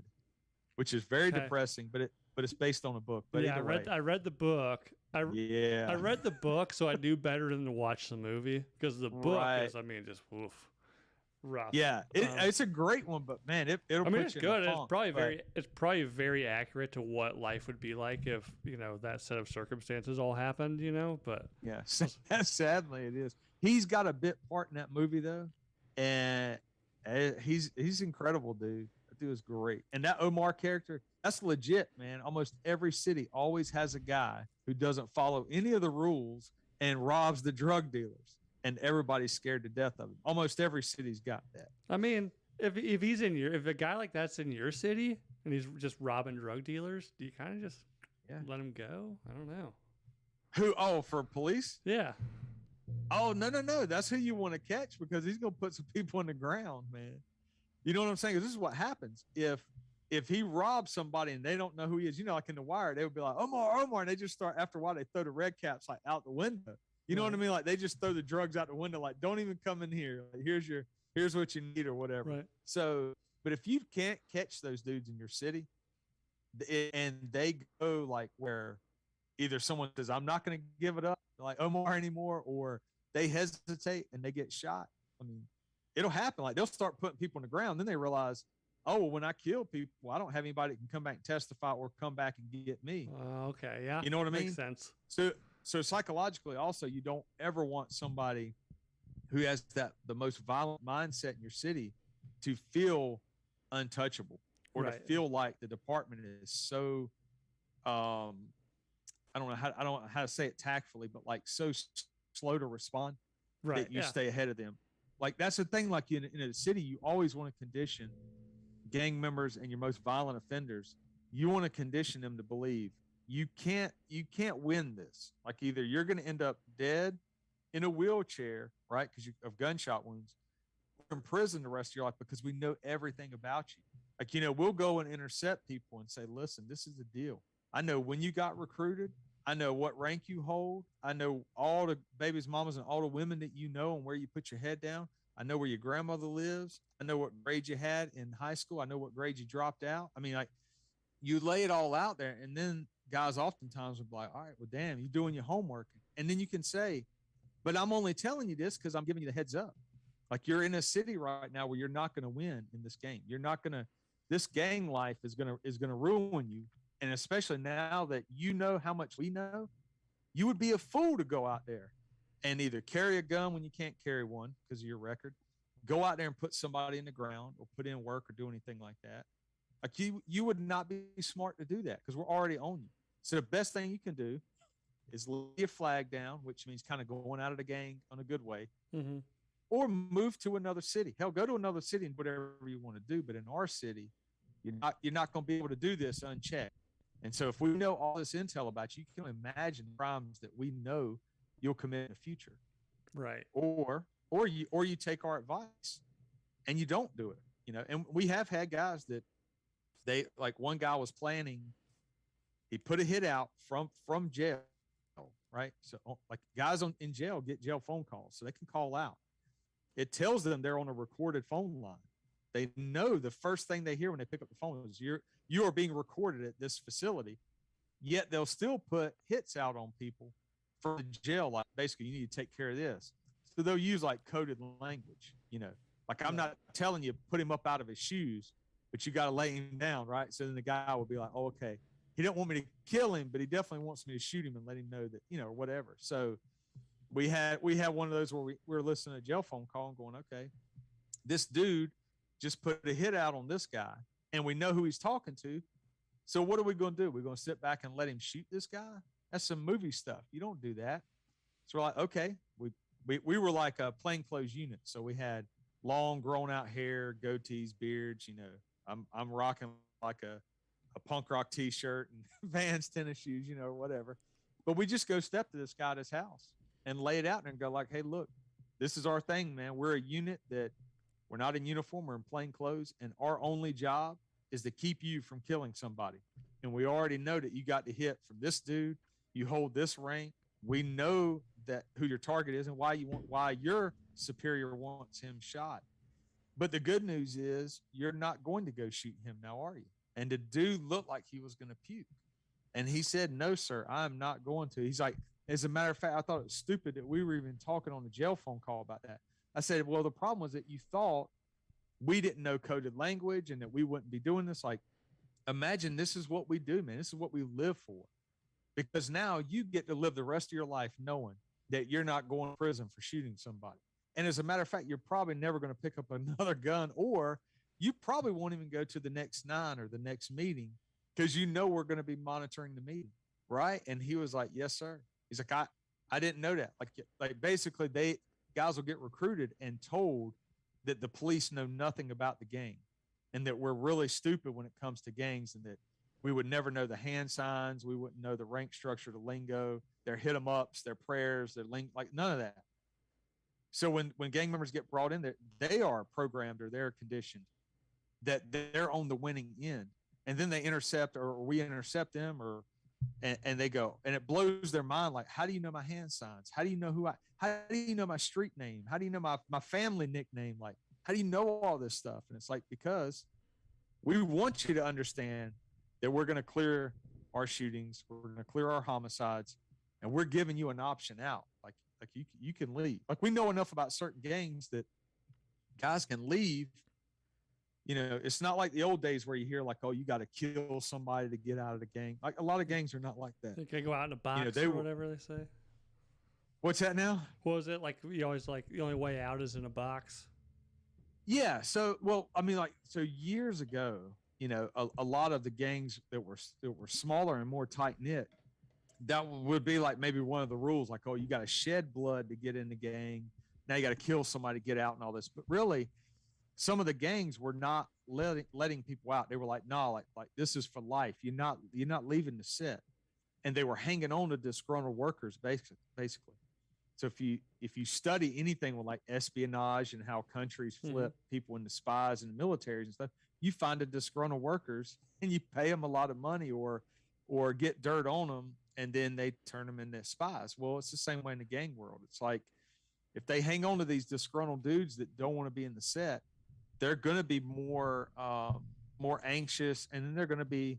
which is very depressing, but it's based on a book. But yeah, I read the book. I read the book, so I knew better than to watch the movie because the book is, I mean, just rough. Yeah, it's a great one, but man, it'll. I mean, put it's you good. In a funk, It's probably very accurate to what life would be like if that set of circumstances all happened. But yeah, sadly it is. He's got a bit part in that movie though, and he's incredible, dude. That dude is great. And that Omar character, that's legit, man. Almost every city always has a guy who doesn't follow any of the rules and robs the drug dealers, and everybody's scared to death of him. Almost every city's got that. I mean, if a guy like that's in your city and he's just robbing drug dealers, do you kind of just let him go? I don't know. Who? Oh, for police? Yeah. Oh, no. That's who you want to catch because he's going to put some people on the ground, man. You know what I'm saying? This is what happens. If he robs somebody and they don't know who he is, like in The Wire, they would be like, Omar, and they just start, after a while, they throw the red caps like out the window. You know what I mean? Like they just throw the drugs out the window, like, don't even come in here. Like, here's what you need or whatever. Right. So, but if you can't catch those dudes in your city and they go like where either someone says, I'm not going to give it up like Omar anymore, or they hesitate and they get shot. I mean, it'll happen. Like they'll start putting people on the ground. Then they realize, oh, well, when I kill people, I don't have anybody that can come back and testify or come back and get me. Okay. Yeah. You know what I mean? Makes sense. So psychologically also, you don't ever want somebody who has the most violent mindset in your city to feel untouchable or to feel like the department is so, I don't know how to say it tactfully, but like so slow to respond that you stay ahead of them. Like that's the thing, like in a city, you always want to condition gang members and your most violent offenders. You want to condition them to believe you can't win this. Like either you're going to end up dead in a wheelchair, right? Because of gunshot wounds, or in prison the rest of your life because we know everything about you. Like, we'll go and intercept people and say, listen, this is the deal. I know when you got recruited. I know what rank you hold. I know all the babies, mamas, and all the women that you know and where you put your head down. I know where your grandmother lives. I know what grade you had in high school. I know what grade you dropped out. I mean, like, you lay it all out there, and then guys oftentimes will be like, all right, well, damn, you're doing your homework. And then you can say, but I'm only telling you this because I'm giving you the heads up. Like you're in a city right now where you're not going to win in this game. You're not going to, this gang life is going to ruin you. And especially now that you know how much we know, you would be a fool to go out there and either carry a gun when you can't carry one because of your record, go out there and put somebody in the ground or put in work or do anything like that. Like you would not be smart to do that because we're already on you. So the best thing you can do is lay your flag down, which means kind of going out of the gang on a good way, or move to another city. Hell, go to another city and whatever you want to do. But in our city, you're not going to be able to do this unchecked. And so if we know all this intel about you, you can imagine crimes that we know you'll commit in the future. Right. Or you take our advice and you don't do it. And we have had guys that like one guy was planning, he put a hit out from jail, right? So like guys in jail get jail phone calls, so they can call out. It tells them they're on a recorded phone line. They know the first thing they hear when they pick up the phone is you are being recorded at this facility, yet they'll still put hits out on people for the jail. Like basically you need to take care of this. So they'll use like coded language, like I'm not telling you, put him up out of his shoes, but you got to lay him down. Right. So then the guy will be like, oh, okay. He don't want me to kill him, but he definitely wants me to shoot him and let him know that, or whatever. So we had one of those where we were listening to a jail phone call and going, okay, this dude just put a hit out on this guy and we know who he's talking to. So what are we going to do? We're going to sit back and let him shoot this guy? That's some movie stuff. You don't do that. So we're like, okay, we were like a plainclothes unit. So we had long grown out hair, goatees, beards, I'm rocking like a punk rock t-shirt and Vans tennis shoes, whatever. But we just go step to this guy at his house and lay it out and go like, hey, look, this is our thing, man. We're a unit that we're not in uniform. We're in plain clothes. And our only job is to keep you from killing somebody. And we already know that you got the hit from this dude. You hold this rank. We know that who your target is and why your superior wants him shot. But the good news is you're not going to go shoot him now, are you? And the dude looked like he was going to puke. And he said, no, sir, I'm not going to. He's like, as a matter of fact, I thought it was stupid that we were even talking on the jail phone call about that. I said, well, the problem was that you thought we didn't know coded language and that we wouldn't be doing this. Like, imagine this is what we do, man. This is what we live for. Because now you get to live the rest of your life knowing that you're not going to prison for shooting somebody. And as a matter of fact, you're probably never going to pick up another gun, or you probably won't even go to the next 9 or the next meeting because we're going to be monitoring the meeting, right? And he was like, yes, sir. He's like, I didn't know that. Like basically guys will get recruited and told that the police know nothing about the gang and that we're really stupid when it comes to gangs and that we would never know the hand signs. We wouldn't know the rank structure, the lingo, their hit 'em ups, their prayers, their like none of that. So when gang members get brought in there, they are programmed or they're conditioned that they're on the winning end. And then they intercept or we intercept them and they go, and it blows their mind. Like, how do you know my hand signs? How do you know how do you know my street name? How do you know my family nickname? Like, how do you know all this stuff? And it's like, because we want you to understand that we're going to clear our shootings. We're going to clear our homicides and we're giving you an option out. Like you can leave. Like we know enough about certain gangs that guys can leave. It's not like the old days where you hear like, oh, you got to kill somebody to get out of the gang. Like a lot of gangs are not like that. They can go out in a box or whatever they say. What's that now? What was it like? You always like the only way out is in a box. Yeah. So, years ago, a lot of the gangs that were smaller and more tight knit, that would be like maybe one of the rules, like, oh, you got to shed blood to get in the gang. Now you got to kill somebody to get out and all this. But really, some of the gangs were not letting people out. They were like, no, like this is for life. You're not leaving the set. And they were hanging on to disgruntled workers, basically. So if you study anything with like espionage and how countries flip people into spies and the militaries and stuff, you find the disgruntled workers and you pay them a lot of money or get dirt on them, and then they turn them into spies. Well, it's the same way in the gang world. It's like if they hang on to these disgruntled dudes that don't want to be in the set, they're going to be more anxious, and then they're going to be,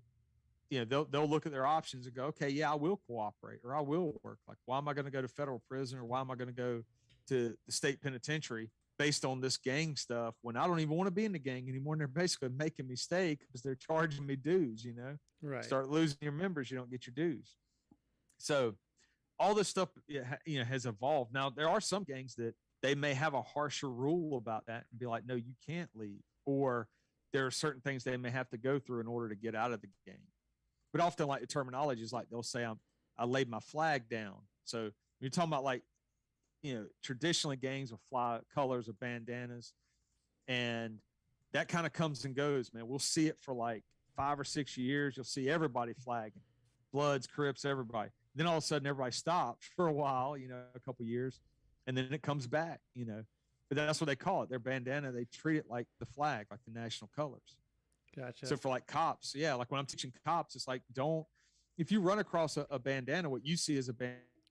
they'll look at their options and go, okay, yeah, I will cooperate or I will work. Like, why am I going to go to federal prison or why am I going to go to the state penitentiary based on this gang stuff when I don't even want to be in the gang anymore? And they're basically making me stay because they're charging me dues, Right. Start losing your members, you don't get your dues. So all this stuff, has evolved. Now, there are some gangs that they may have a harsher rule about that and be like, no, you can't leave. Or there are certain things they may have to go through in order to get out of the gang. But often, like, the terminology is like, they'll say, I laid my flag down. So you're talking about like traditionally gangs will fly colors or bandanas, and that kind of comes and goes, man. We'll see it for like 5 or 6 years. You'll see everybody flagging, Bloods, Crips, everybody. Then all of a sudden, everybody stops for a while, a couple years, and then it comes back, But that's what they call it. Their bandana, they treat it like the flag, like the national colors. Gotcha. So for like cops, like when I'm teaching cops, it's like, if you run across a bandana, what you see as a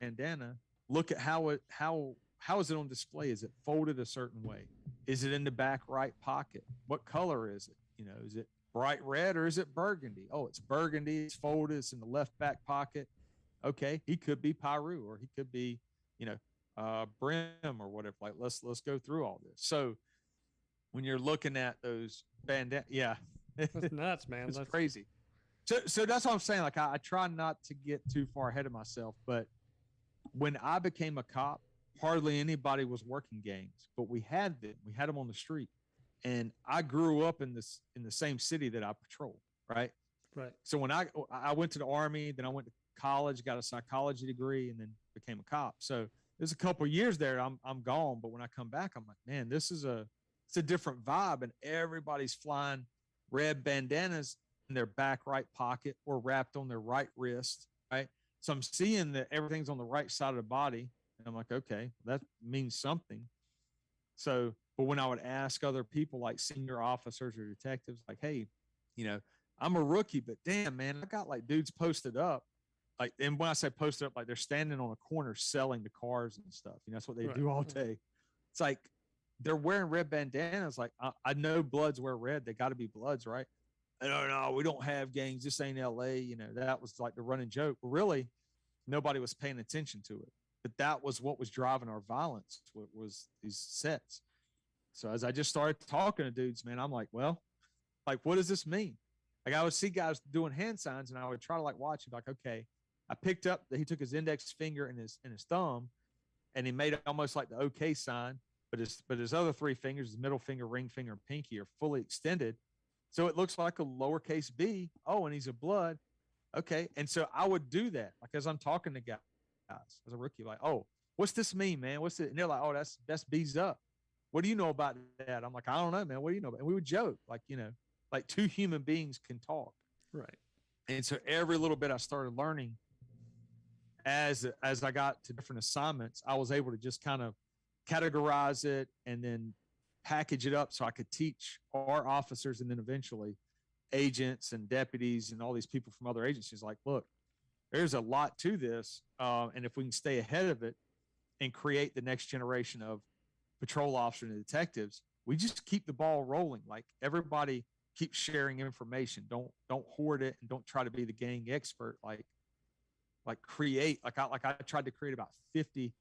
bandana, look at how is it on display? Is it folded a certain way? Is it in the back right pocket? What color is it? Is it bright red or is it burgundy? Oh, it's burgundy. It's folded. It's in the left back pocket. Okay, he could be Pyru, or he could be, Brim or whatever. Like let's go through all this. So when you're looking at those bandana, that's nuts, man. It's crazy. So that's what I'm saying. Like I try not to get too far ahead of myself, but when I became a cop, hardly anybody was working gangs, but we had them. We had them on the street, and I grew up in the same city that I patrolled. Right. So when I went to the Army, then I went to college, got a psychology degree, and then became a cop. So there's a couple of years there. I'm gone, but when I come back, I'm like, man, it's a different vibe, and everybody's flying red bandanas in their back right pocket or wrapped on their right wrist. Right. So I'm seeing that everything's on the right side of the body. And I'm like, okay, that means something. So, but when I would ask other people like senior officers or detectives, like, hey, I'm a rookie, but damn, man, I got like dudes posted up. Like, and when I say posted up, like they're standing on a corner selling the cars and stuff. That's what they do all day. It's like they're wearing red bandanas. Like, I know Bloods wear red. They got to be Bloods, right? No, we don't have gangs. This ain't LA. That was like the running joke. But really, nobody was paying attention to it. But that was what was driving our violence, was these sets. So as I just started talking to dudes, man, I'm like, well, like, what does this mean? Like I would see guys doing hand signs, and I would try to like watch it. Like, okay, I picked up that he took his index finger and his thumb, and he made it almost like the OK sign, but his other 3 fingers, his middle finger, ring finger, and pinky, are fully extended. So it looks like a lowercase b. Oh, and he's a Blood. Okay. And so I would do that. Like as I'm talking to guys as a rookie, like, oh, what's this mean, man? What's it? And they're like, oh, that's B's up. What do you know about that? I'm like, I don't know, man. What do you know about? And we would joke, like, like 2 human beings can talk. Right. And so every little bit I started learning as I got to different assignments, I was able to just kind of categorize it and then package it up so I could teach our officers and then eventually agents and deputies and all these people from other agencies. Like, look, there's a lot to this. And if we can stay ahead of it and create the next generation of patrol officers and detectives, we just keep the ball rolling. Like everybody keeps sharing information. Don't hoard it, and don't try to be the gang expert. Like create, I tried to create about 50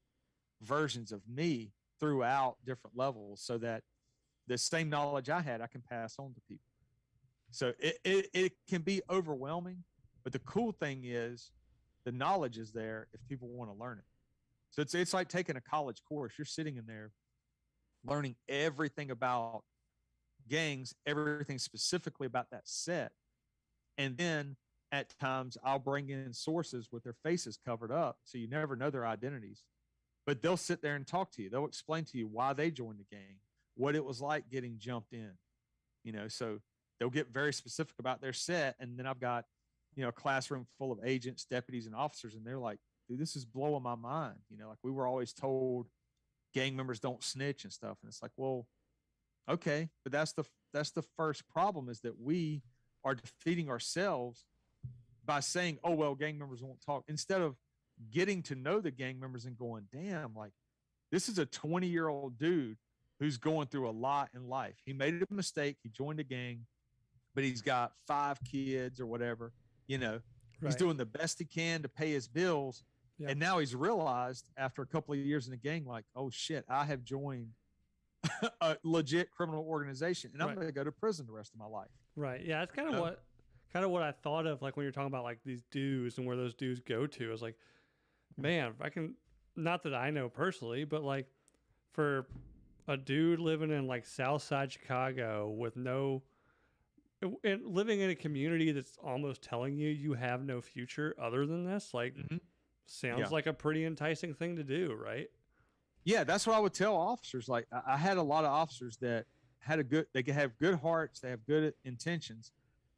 versions of me throughout different levels so that the same knowledge I had, I can pass on to people. So it can be overwhelming, but the cool thing is the knowledge is there if people want to learn it. So it's like taking a college course. You're sitting in there learning everything about gangs, everything specifically about that set. And then at times I'll bring in sources with their faces covered up, so you never know their identities. But they'll sit there and talk to you. They'll explain to you why they joined the gang, what it was like getting jumped in. So they'll get very specific about their set. And then I've got, a classroom full of agents, deputies, and officers, and they're like, dude, this is blowing my mind. Like we were always told gang members don't snitch and stuff. And it's like, well, okay, but that's the first problem, is that we are defeating ourselves by saying, oh, well, gang members won't talk, instead of getting to know the gang members and going, damn, like this is a 20-year-old dude who's going through a lot in life. He made a mistake. He joined a gang, but he's got 5 kids or whatever, he's doing the best he can to pay his bills. Yep. And now he's realized after a couple of years in the gang, like, oh shit, I have joined a legit criminal organization, and I'm going to go to prison the rest of my life. Right. Yeah. It's kind of what I thought of, like when you're talking about like these dues and where those dues go to. Is like, man, I can, not that I know personally, but like for a dude living in like Southside Chicago with and living in a community that's almost telling you have no future other than this, like sounds like a pretty enticing thing to do, right? Yeah, that's what I would tell officers. Like I had a lot of officers that they can have good hearts, they have good intentions,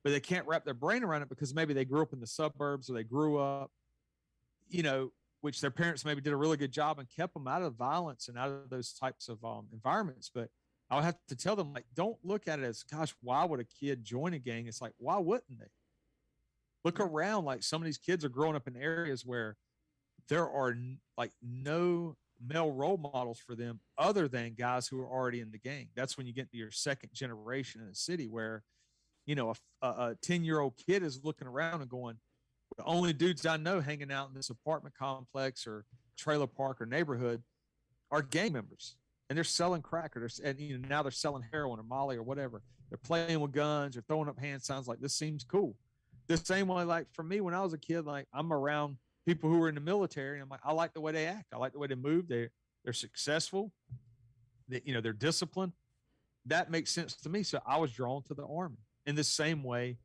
but they can't wrap their brain around it because maybe they grew up in the suburbs or they grew up, which their parents maybe did a really good job and kept them out of violence and out of those types of environments. But I would have to tell them, like, don't look at it as, gosh, why would a kid join a gang? It's like, why wouldn't they? Look around. Like, some of these kids are growing up in areas where there are like no male role models for them other than guys who are already in the gang. That's when you get to your second generation in a city where, a 10-year-old kid is looking around and going, the only dudes I know hanging out in this apartment complex or trailer park or neighborhood are gang members. And they're selling crack, and now they're selling heroin or Molly or whatever. They're playing with guns or throwing up hand signs like, this seems cool. The same way, like for me, when I was a kid, like I'm around people who were in the military, and I'm like, I like the way they act. I like the way they move. They're successful. They're disciplined. That makes sense to me. So I was drawn to the Army. In the same way,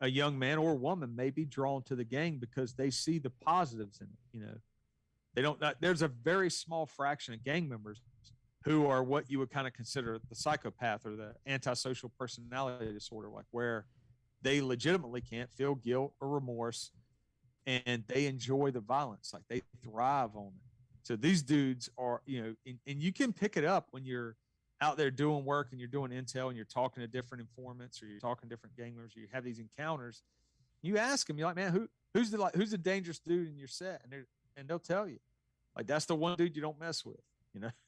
a young man or woman may be drawn to the gang because they see the positives in it. They don't. There's a very small fraction of gang members who are what you would kind of consider the psychopath or the antisocial personality disorder, like where they legitimately can't feel guilt or remorse, and they enjoy the violence, like they thrive on it. So these dudes are, and you can pick it up when you're out there doing work and you're doing intel and you're talking to different informants or you're talking to different gang members, or you have these encounters. You ask them, you're like, man, who's the dangerous dude in your set? And they'll tell you, like, that's the one dude you don't mess with.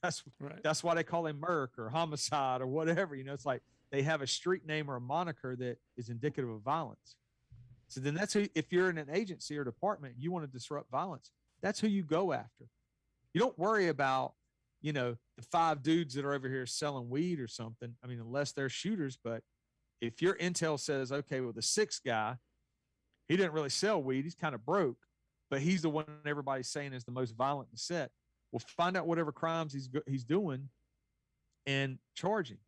That's right. That's why they call him Merc or Homicide or whatever. It's like they have a street name or a moniker that is indicative of violence. So then that's who, if you're in an agency or department, you want to disrupt violence, that's who you go after. You don't worry about, the 5 dudes that are over here selling weed or something. I mean, unless they're shooters. But if your intel says, okay, well, the 6th guy, he didn't really sell weed, he's kind of broke, but he's the one everybody's saying is the most violent in the set. We'll find out whatever crimes he's doing and charge him.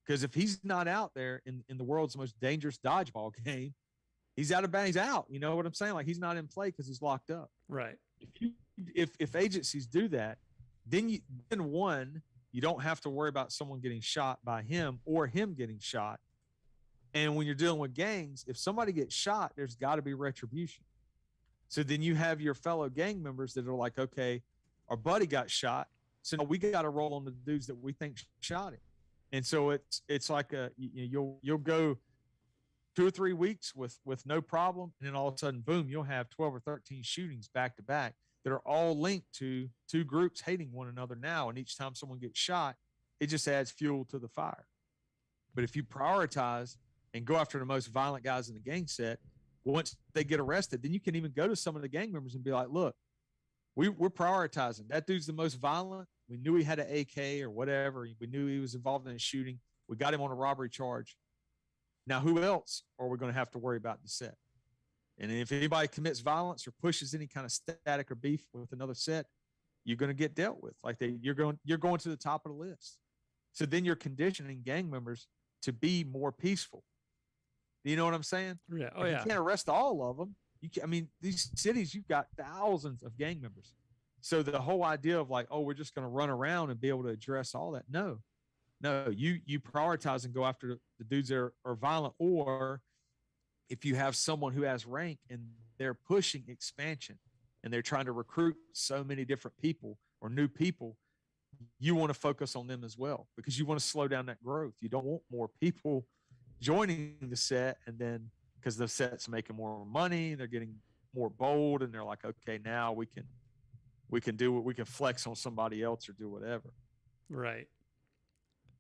Because if he's not out there in the world's most dangerous dodgeball game, he's out of bounds. He's out. You know what I'm saying? Like, he's not in play because he's locked up. Right. If agencies do that, then you don't have to worry about someone getting shot by him or him getting shot. And when you're dealing with gangs, if somebody gets shot, there's got to be retribution. So then you have your fellow gang members that are like, okay, our buddy got shot, so we got to roll on the dudes that we think shot him. And so it's like you'll go 2 or 3 weeks with no problem, and then all of a sudden, boom, you'll have 12 or 13 shootings back to back that are all linked to 2 groups hating one another now. And each time someone gets shot, it just adds fuel to the fire. But if you prioritize and go after the most violent guys in the gang set, once they get arrested, then you can even go to some of the gang members and be like, look, we're prioritizing. That dude's the most violent. We knew he had an AK or whatever. We knew he was involved in a shooting. We got him on a robbery charge. Now, who else are we going to have to worry about in the set? And if anybody commits violence or pushes any kind of static or beef with another set, you're going to get dealt with. Like you're going to the top of the list. So then you're conditioning gang members to be more peaceful. You know what I'm saying? Yeah. Oh, yeah. You can't arrest all of them. These cities, you've got thousands of gang members. So the whole idea of like, oh, we're just going to run around and be able to address all that. No, you prioritize and go after the dudes that are violent. Or if you have someone who has rank and they're pushing expansion and they're trying to recruit so many different people or new people, you want to focus on them as well, because you want to slow down that growth. You don't want more people joining the set, and then because the set's making more money, they're getting more bold, and they're like, okay, now we can do what we can flex on somebody else or do whatever. Right.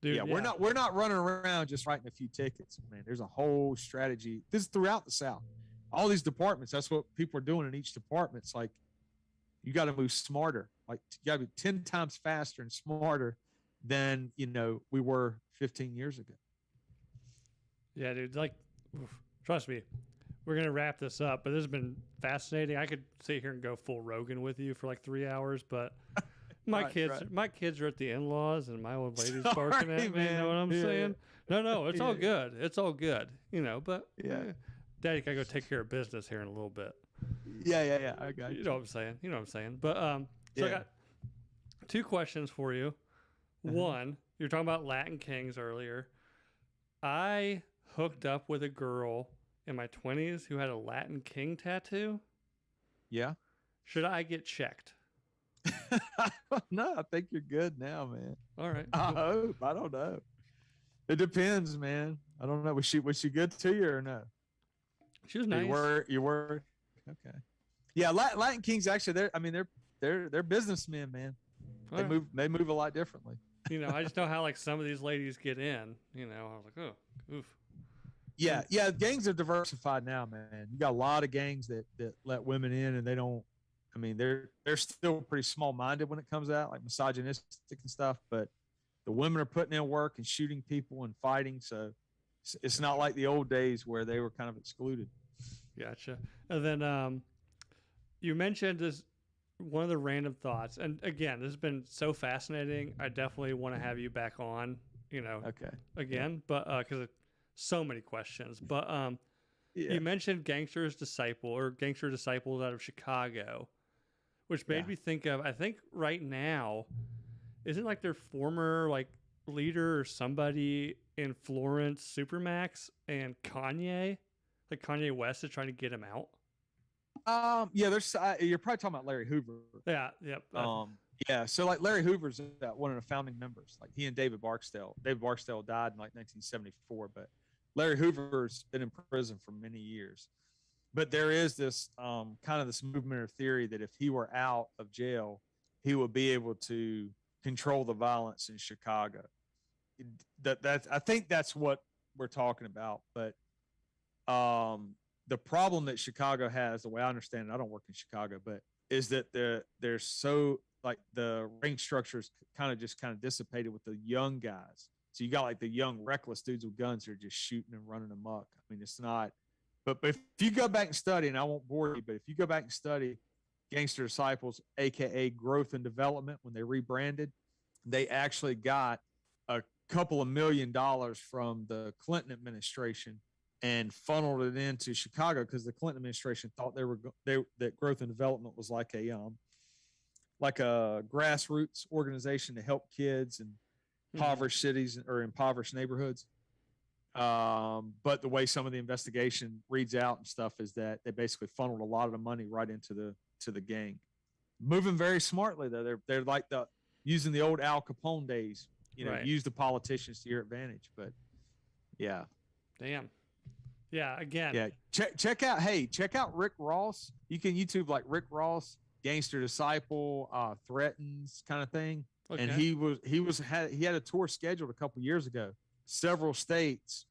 Dude, yeah, we're not running around just writing a few tickets, man. There's a whole strategy. This is throughout the South. All these departments, that's what people are doing in each department. It's like, you got to move smarter. Like, you got to be 10 times faster and smarter than, we were 15 years ago. Yeah, dude. Like, trust me, we're going to wrap this up, but this has been fascinating. I could sit here and go full Rogan with you for like 3 hours, but my kids are at the in-laws and my old lady's barking at me. You know what I'm saying? No, it's all good. It's all good, but Daddy got to go take care of business here in a little bit. Yeah. I got you. You know what I'm saying? But, so I got two questions for you. One, you're talking about Latin Kings earlier. I hooked up with a girl in my 20s who had a Latin King tattoo. Yeah. Should I get checked? No, I think you're good now, man. All right. I hope. I don't know. It depends, man. I don't know. Was she good to you or no? She was nice. You were. Okay. Yeah, Latin Kings actually. They're businessmen, man. They move a lot differently. I just know how like some of these ladies get in. I was like, oh, oof. Yeah. Gangs are diversified now, man. You got a lot of gangs that let women in, and they don't. I mean, they're still pretty small-minded when it comes out, like misogynistic and stuff. But the women are putting in work and shooting people and fighting, so it's not like the old days where they were kind of excluded. Gotcha. And then you mentioned this. One of the random thoughts, and again, this has been so fascinating. I definitely want to have you back on, Okay. Again, but because so many questions. But you mentioned Gangster Disciples out of Chicago, which made me think of, I think right now, isn't like their former like leader or somebody in Florence Supermax and Kanye West is trying to get him out. There's you're probably talking about Larry Hoover. Yeah, yep. So like Larry Hoover's one of the founding members. Like he and David Barksdale. David Barksdale died in like 1974, but Larry Hoover's been in prison for many years. But there is this kind of this movement or theory that if he were out of jail, he would be able to control the violence in Chicago. I think that's what we're talking about. But the problem that Chicago has, the way I understand it, I don't work in Chicago, but is that there's so like the rank structures kind of dissipated with the young guys. So you got like the young reckless dudes with guns who are just shooting and running amok. I mean, it's not. But if you go back and study, and I won't bore you, but if you go back and study Gangster Disciples, aka Growth and Development, when they rebranded, they actually got a couple of $1 million from the Clinton administration and funneled it into Chicago because the Clinton administration thought that Growth and Development was like a grassroots organization to help kids in impoverished cities or impoverished neighborhoods. But the way some of the investigation reads out and stuff is that they basically funneled a lot of the money right into the gang. Moving very smartly though. They're like using the old Al Capone days. Use the politicians to your advantage. But yeah. Damn. Yeah, again. Yeah, check out Rick Ross. You can YouTube like Rick Ross, Gangster Disciple, Threatens kind of thing. Okay. And he had a tour scheduled a couple years ago. Several states,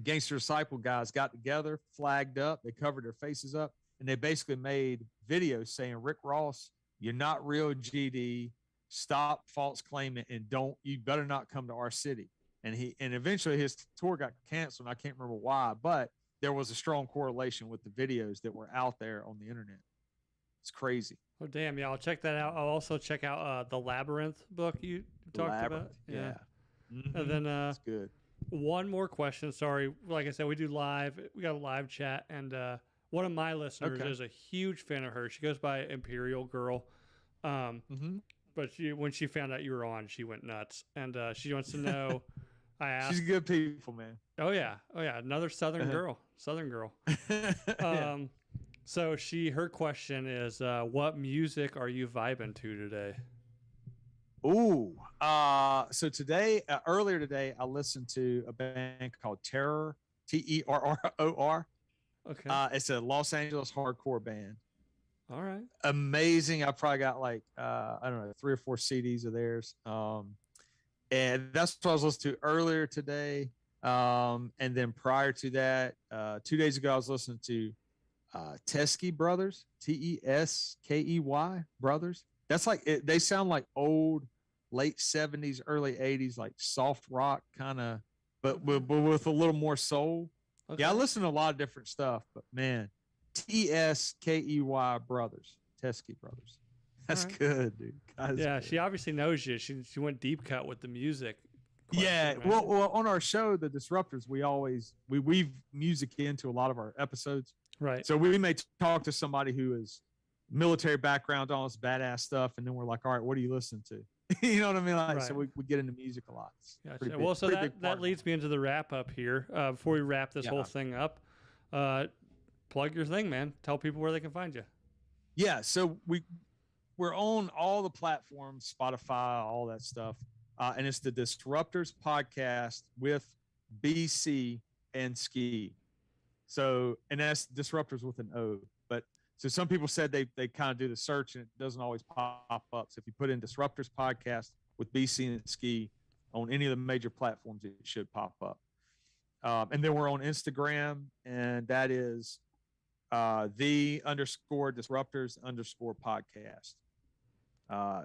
Gangster Disciple guys got together, flagged up, they covered their faces up, and they basically made videos saying, Rick Ross, you're not real GD, stop false claiming, and you better not come to our city. And eventually his tour got canceled. I can't remember why, but there was a strong correlation with the videos that were out there on the internet. It's crazy. Oh, damn. Yeah, I'll check that out. I'll also check out the Labyrinth book you talked about. Yeah. Mm-hmm. And then that's good. One more question. Sorry. Like I said, we do live. We got a live chat. And one of my listeners is a huge fan of hers. She goes by Imperial Girl. But when she found out you were on, she went nuts. And she wants to know... I asked. She's good people, man. Oh yeah. Another Southern girl. So her question is, what music are you vibing to today? Ooh. So earlier today, I listened to a band called Terror, Terror. Okay. It's a Los Angeles hardcore band. All right. Amazing. I probably got like, I don't know, 3 or 4 CDs of theirs. And that's what I was listening to earlier today. And then prior to that, 2 days ago, I was listening to Teskey Brothers, Teskey Brothers. That's like, they sound like old, late 70s, early 80s, like soft rock kind of, but with a little more soul. Okay. Yeah, I listen to a lot of different stuff, but man, Teskey Brothers, Teskey Brothers. That's good, dude. Good. She obviously knows you. She went deep cut with the music. Yeah, well, on our show, the Disruptors, we weave music into a lot of our episodes. Right. So we may talk to somebody who is military background, all this badass stuff, and then we're like, all right, what do you listen to? You know what I mean? Like, Right. so we get into music a lot. Gotcha. Well, so that leads me into the wrap up here. Before we wrap this whole thing up, plug your thing, man. Tell people where they can find you. Yeah. So we're on all the platforms, Spotify, all that stuff. And it's the Disruptors Podcast with BC and Ski. So, and that's Disruptors with an O. But so some people said they kind of do the search and it doesn't always pop up. So if you put in Disruptors Podcast with BC and Ski on any of the major platforms, it should pop up. And then we're on Instagram, and that is _Disruptors_podcast.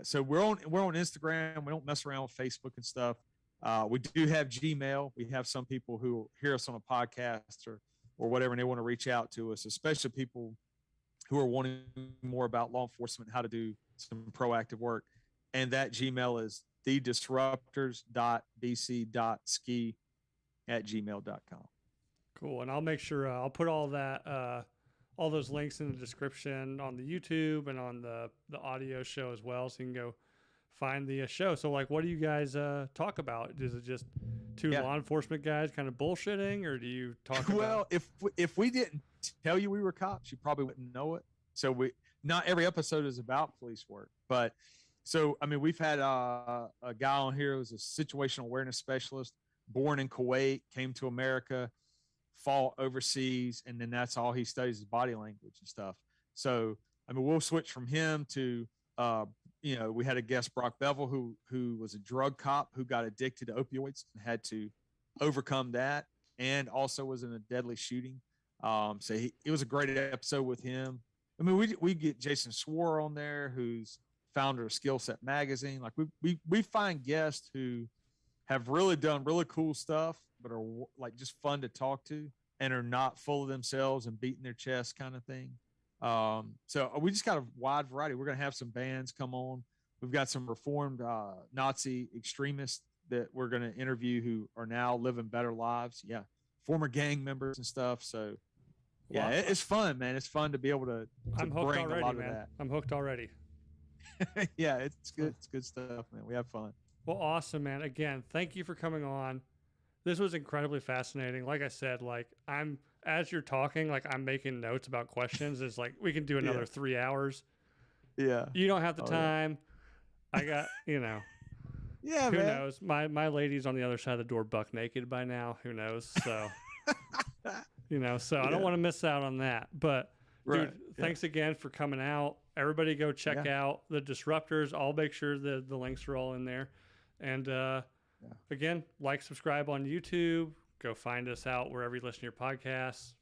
So we're on Instagram. We don't mess around with Facebook and stuff. We do have Gmail. We have some people who hear us on a podcast or whatever, and they want to reach out to us, especially people who are wanting more about law enforcement, how to do some proactive work. And that Gmail is thedisruptors.bc.ski@gmail.com. Cool. And I'll make sure I'll put all that, all those links in the description on the YouTube and on the audio show as well. So you can go find the show. So like, what do you guys talk about? Is it just two law enforcement guys kind of bullshitting, or do you talk about? Well, if we didn't tell you we were cops, you probably wouldn't know it. So not every episode is about police work, but so, I mean, we've had a guy on here who was a situational awareness specialist, born in Kuwait, came to America, fought overseas, and then that's all he studies is body language and stuff. So, I mean, we'll switch from him to, we had a guest, Brock Bevel, who was a drug cop who got addicted to opioids and had to overcome that, and also was in a deadly shooting. So it was a great episode with him. I mean, we get Jason Swore on there, who's founder of Skill Set Magazine. Like we find guests who have really done really cool stuff, but are like just fun to talk to and are not full of themselves and beating their chest kind of thing. So we just got a wide variety. We're going to have some bands come on. We've got some reformed Nazi extremists that we're going to interview who are now living better lives. Yeah. Former gang members and stuff. So yeah, it's fun, man. It's fun to be able to I'm hooked bring already, a lot man. of that. I'm hooked already. Yeah, it's good. It's good stuff, man. We have fun. Well, awesome, man. Again, thank you for coming on. This was incredibly fascinating. Like I said, as you're talking, I'm making notes about questions. It's like we can do another 3 hours. Yeah. You don't have the time. Yeah. I got, Yeah, who man. knows? My lady's on the other side of the door buck naked by now. Who knows? So, so I don't want to miss out on that. But, dude, thanks again for coming out. Everybody go check out the Disruptors. I'll make sure the links are all in there. And, again, subscribe on YouTube. Go find us out wherever you listen to your podcasts.